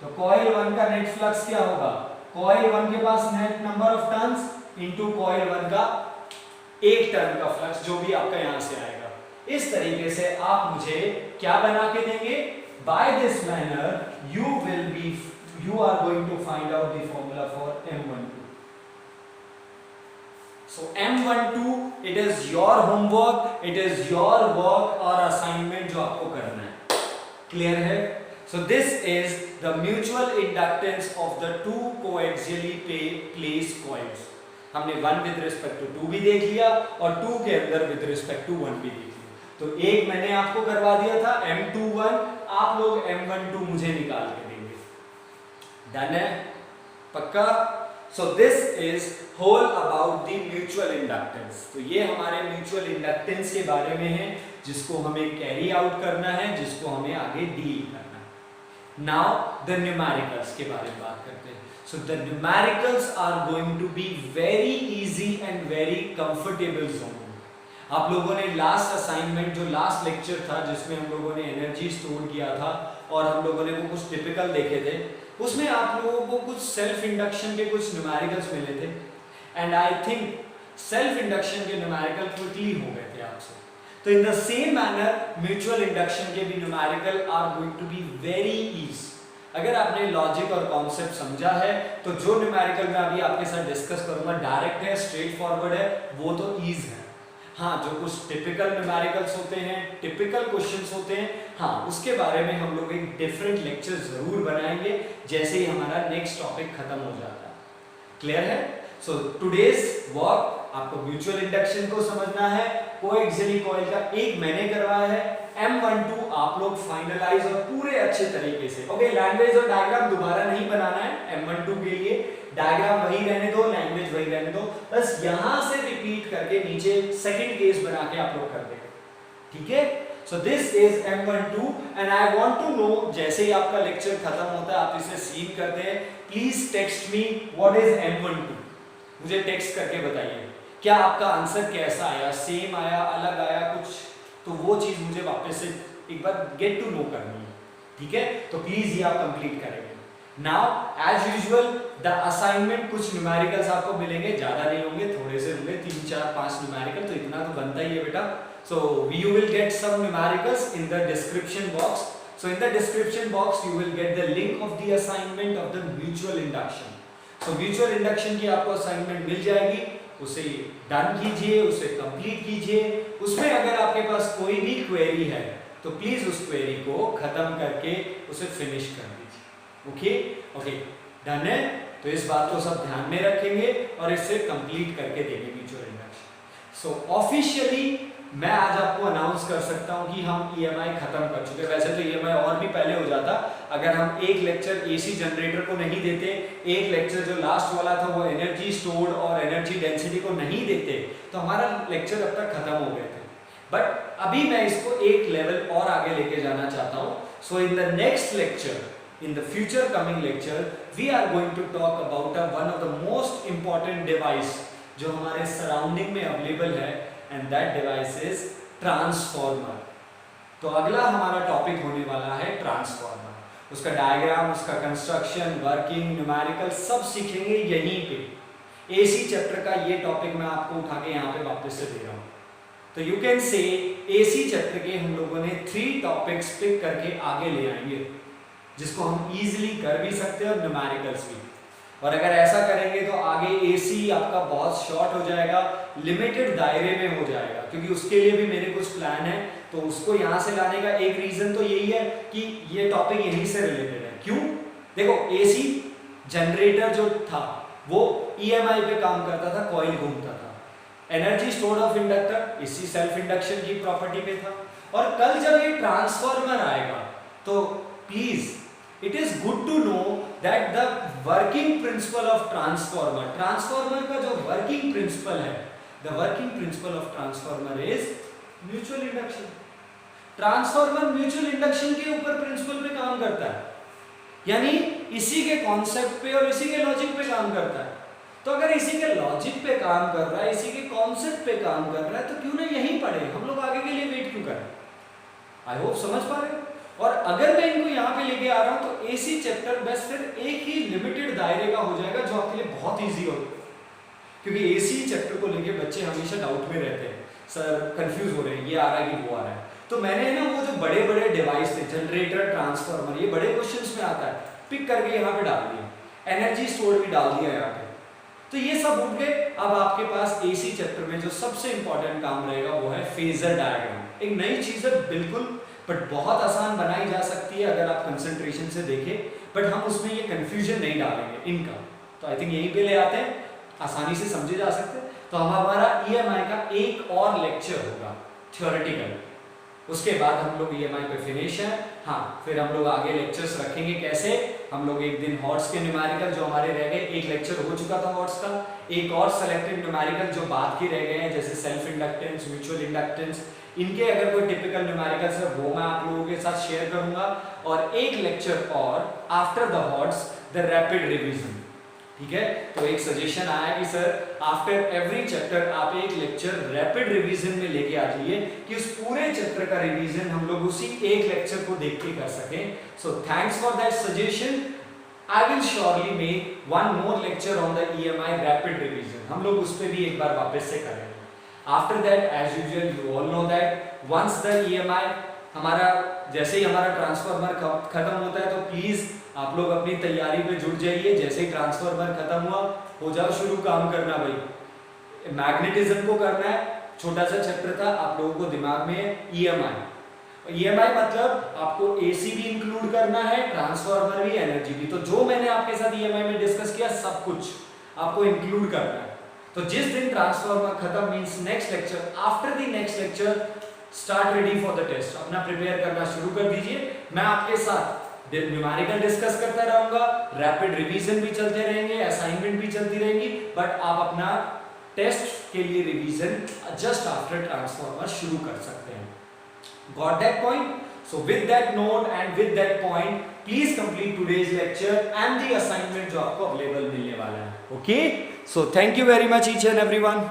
तो कॉइल 1 का नेट फ्लक्स क्या होगा? कॉइल 1 के पास net number of turns into coil 1 का एक टर्न का फ्लक्स जो भी आपका यहां से आएगा। इस तरीके से आप मुझे क्या बना के देंगे? By this manner you are going to find out the formula for M12। So M12 it is your homework, it is your work और assignment जो आपको करना है। क्लियर है? So this is the mutual inductance of the two coaxially placed coils। हमने 1 with respect to 2 भी देख लिया और 2 के अंदर with respect to 1 भी देख लिया। तो एक मैंने आपको करवा दिया था M21, आप लोग M12 मुझे निकाल के देंगे। डन है? पक्का? So this is whole about the mutual inductance. तो ये हमारे म्यूचुअल इंडक्टेंस के बारे में है, जिसको हमें कैरी आउट करना है, जिसको हमें आगे डील करना है। नाउ द न्यूमेरिकल्स के बारे में बात करते हैं। So the numericals are going to be very easy and very comfortable zone. आप लोगों ने लास्ट असाइनमेंट, जो लास्ट लेक्चर था जिसमें हम लोगों ने एनर्जी स्टोर किया था और हम लोगों ने वो कुछ टिपिकल देखे थे, उसमें आप लोगों को कुछ सेल्फ इंडक्शन के कुछ न्यूमेरिकल्स मिले थे and I think self induction के न्यूमेरिकल क्विकली हो गए थे आपसे। तो in the same manner mutual induction के भी numerical are going to be very easy. अगर आपने लॉजिक और कॉन्सेप्ट समझा है तो जो न्यूमेरिकल मैं अभी आपके साथ डिस्कस करूंगा डायरेक्ट है, स्ट्रेट फॉरवर्ड है, वो तो ईज है। हाँ, जो कुछ टिपिकल न्यूमेरिकल्स होते हैं, टिपिकल क्वेश्चंस होते हैं, हाँ उसके बारे में हम लोग एक डिफरेंट लेक्चर जरूर बनाएंगे जैसे ही हमारा नेक्स्ट टॉपिक खत्म हो जाता है। क्लियर है? सो टुडेज वर्क आपको म्यूचुअल इंडक्शन को समझना है, कोएक्सियली कॉइल का एक मैंने करवाया है, M12 आप लोग फाइनलाइज और पूरे अच्छे तरीके से। ओके, लैंग्वेज और डायग्राम दोबारा नहीं बनाना है M12 के लिए, डायग्राम वही रहने दो, लैंग्वेज वही रहने दो, बस यहां से रिपीट करके नीचे सेकंड केस बना के आप लोग कर देंगे। ठीक है? So this is M12 and I want to know, जैसे ही आपका लेक्चर खत्म होता है आप इसे सीन करते हैं, please text me what is M12। मुझे टेक्स्ट करके बताइए क्या आपका आंसर कैसा आया, सेम आया, अलग आया कुछ, तो वो चीज मुझे वापस से एक बार गेट टू नो करनी है। ठीक है? तो प्लीज ये आप कंप्लीट करेंगे। Now as usual the assignment, कुछ न्यूमेरिकल्स आपको मिलेंगे, ज्यादा नहीं होंगे, थोड़े से होंगे, 3 4 5 न्यूमेरिकल, तो इतना तो बनता ही है बेटा। So you will get some numericals in the description box. So in the description box you will get the link of the assignment of the mutual induction. So mutual induction की आपको assignment मिल जाएगी, उसे done कीजिए, उसे complete कीजिए। उसमें अगर आपके पास कोई भी क्वेरी है तो प्लीज उस क्वेरी को खत्म करके उसे फिनिश कर दीजिए। ओके ओके, डन है? तो इस बात को सब ध्यान में रखेंगे और इसे कंप्लीट करके देंगे म्यूचुअल इंडक्शन। सो ऑफिशियली मैं आज आपको अनाउंस कर सकता हूं कि हम EMI खत्म कर चुके हैं। वैसे तो EMI और भी पहले हो जाता अगर हम एक लेक्चर AC जनरेटर को नहीं देते, एक लेक्चर जो लास्ट वाला था वो एनर्जी स्टोर्ड और एनर्जी डेंसिटी को नहीं देते, तो हमारा लेक्चर अब तक खत्म हो गए थे। बट अभी मैं इसको एक लेवल और आगे लेके जाना चाहता हूं। So in the next lecture, in the future coming lecture, we are going to talk about one of the most important device जो हमारे सराउंडिंग में अवेलेबल है, and that device is transformer। तो अगला हमारा टॉपिक होने वाला है ट्रांसफॉर्मर, उसका डायग्राम, उसका कंस्ट्रक्शन, वर्किंग, न्यूमेरिकल सब सीखेंगे यहीं पे। AC चैप्टर का ये टॉपिक मैं आपको उठा के यहाँ पे वापस से दे रहा हूँ। तो you can say AC chapter के हम लोगों ने 3 टॉपिक्स पिक करके आगे ले आएंगे, जिसको हम इजीली कर भी सकते हैं और न्यूमेरिकल्स भी। और अगर ऐसा करेंगे तो आगे AC आपका बहुत शॉर्ट हो जाएगा, लिमिटेड दायरे में हो जाएगा, क्योंकि उसके लिए भी मेरे कुछ प्लान है। तो उसको यहाँ से लाने का एक रीजन तो यही है कि ये टॉपिक यहीं से रिलेटेड है। क्यों? देखो, AC जनरेटर जो था वो EMI पे काम करता था, कॉइल घूमता था। एनर्जी स्टोर्ड ऑफ इंडक्टर इसी सेल्फ इंडक्शन की प्रॉपर्टी पे था। और कल जब ये ट्रांसफॉर्मर आएगा तो please it is good to know that the working principle of transformer का जो working principle है, the working principle of transformer is mutual induction। Transformer mutual induction के ऊपर प्रिंसिपल पे काम करता है, यानी इसी के कॉन्सेप्ट पे और इसी के लॉजिक पे काम करता है। तो अगर इसी के लॉजिक पे काम कर रहा है, इसी के कॉन्सेप्ट पे काम कर रहा है, तो क्यों ना यहीं पढ़े, हम लोग आगे के लिए वेट क्यों करें? आई होप समझ पा रहे हो। और अगर मैं इनको यहाँ पे लेके आ रहा हूँ तो AC चैप्टर बस फिर एक ही लिमिटेड दायरे का हो जाएगा, जो आपके लिए बहुत इजी हो, क्योंकि AC चैप्टर को लेके बच्चे हमेशा डाउट में रहते हैं, सर कंफ्यूज हो रहे हैं, ये आ रहा है कि वो आ रहा है। तो मैंने ना वो जो बड़े बड़े डिवाइस थे, जनरेटर, ट्रांसफार्मर, ये बड़े क्वेश्चंस में आता है, पिक करके यहाँ पे डाल दिया, एनर्जी स्टोर भी डाल दिया यहाँ पे। तो ये सब उठ गए। अब आपके पास AC चैप्टर में जो सबसे इंपॉर्टेंट काम रहेगा वो है फेजर डायग्राम। एक नई चीज है बिल्कुल, बट बहुत आसान बनाई जा सकती है अगर आप कंसंट्रेशन से देखें, बट हम उसमें ये कंफ्यूजन नहीं डालेंगे इनका। तो आई थिंक यहीं पे ले आते हैं, आसानी से समझे जा सकते हैं। तो हम हमारा EMI का एक और लेक्चर होगा थ्योरेटिकल, उसके बाद हम लोग EMI पे फिनिश है। हाँ, फिर हम लोग आगे लेक्चर्स रखेंगे। कैसे? हम लोग एक दिन हॉट्स के न्यूमेरिकल जो हमारे रह गए, एक लेक्चर हो चुका था हॉट्स का, एक और सेलेक्टेड न्यूमेरिकल जो बाद के रह गए हैं, जैसे सेल्फ इंडक्टेंस, म्यूचुअल इंडक्टेंस, इनके अगर कोई टिपिकल न्यूमेरिकल्स है वो मैं आप लोगों के साथ शेयर करूंगा। और एक लेक्चर और after the hots, the rapid revision. ठीक है, तो एक सजेशन आया कि सर आफ्टर एवरी चैप्टर आप एक लेक्चर रैपिड रिवीजन में लेके आ जाइए कि उस पूरे चैप्टर का रिवीजन हम लोग उसी एक लेक्चर को देख के कर सकें। So thanks for that suggestion. I will surely make one more lecture on the EMI rapid revision. हम लोग उस पर भी एक बार वापस से करेंगे। After that, as usual, you all know that once the EMI हमारा जैसे ही हमारा ट्रांसफार्मर खत्म होता है तो प्लीज आप लोग अपनी तैयारी पे जुट जाइए। जैसे ही ट्रांसफार्मर खत्म हुआ हो जाओ शुरू काम करना भाई। मैग्नेटिज्म को करना है, छोटा सा चैप्टर था, आप लोगों को दिमाग में है EMI। EMI मतलब आपको AC भी इंक्लूड करना है, ट्रांसफार्मर भी, एनर्जी भी। तो जो मैंने आपके साथ EMI में डिस्कस किया सब कुछ आपको इंक्लूड करना है। तो जिस दिन ट्रांसफार्मर खत्म means next lecture, after the next lecture start ready for the test. अपना प्रिपेयर करना शुरू कर दीजिए। मैं आपके साथ न्यूमेरिकल डिस्कस करता रहूंगा, रैपिड रिवीजन भी चलते रहेंगे, असाइनमेंट भी चलती रहेंगी, बट आप अपना टेस्ट के लिए रिवीजन जस्ट आफ्टर ट्रांसफार्मर शुरू कर सकते हैं। Got that point? So with that note and with that point, please complete today's lecture and the assignment जो आपको available मिलने वाला है. Okay? So thank you very much each and everyone.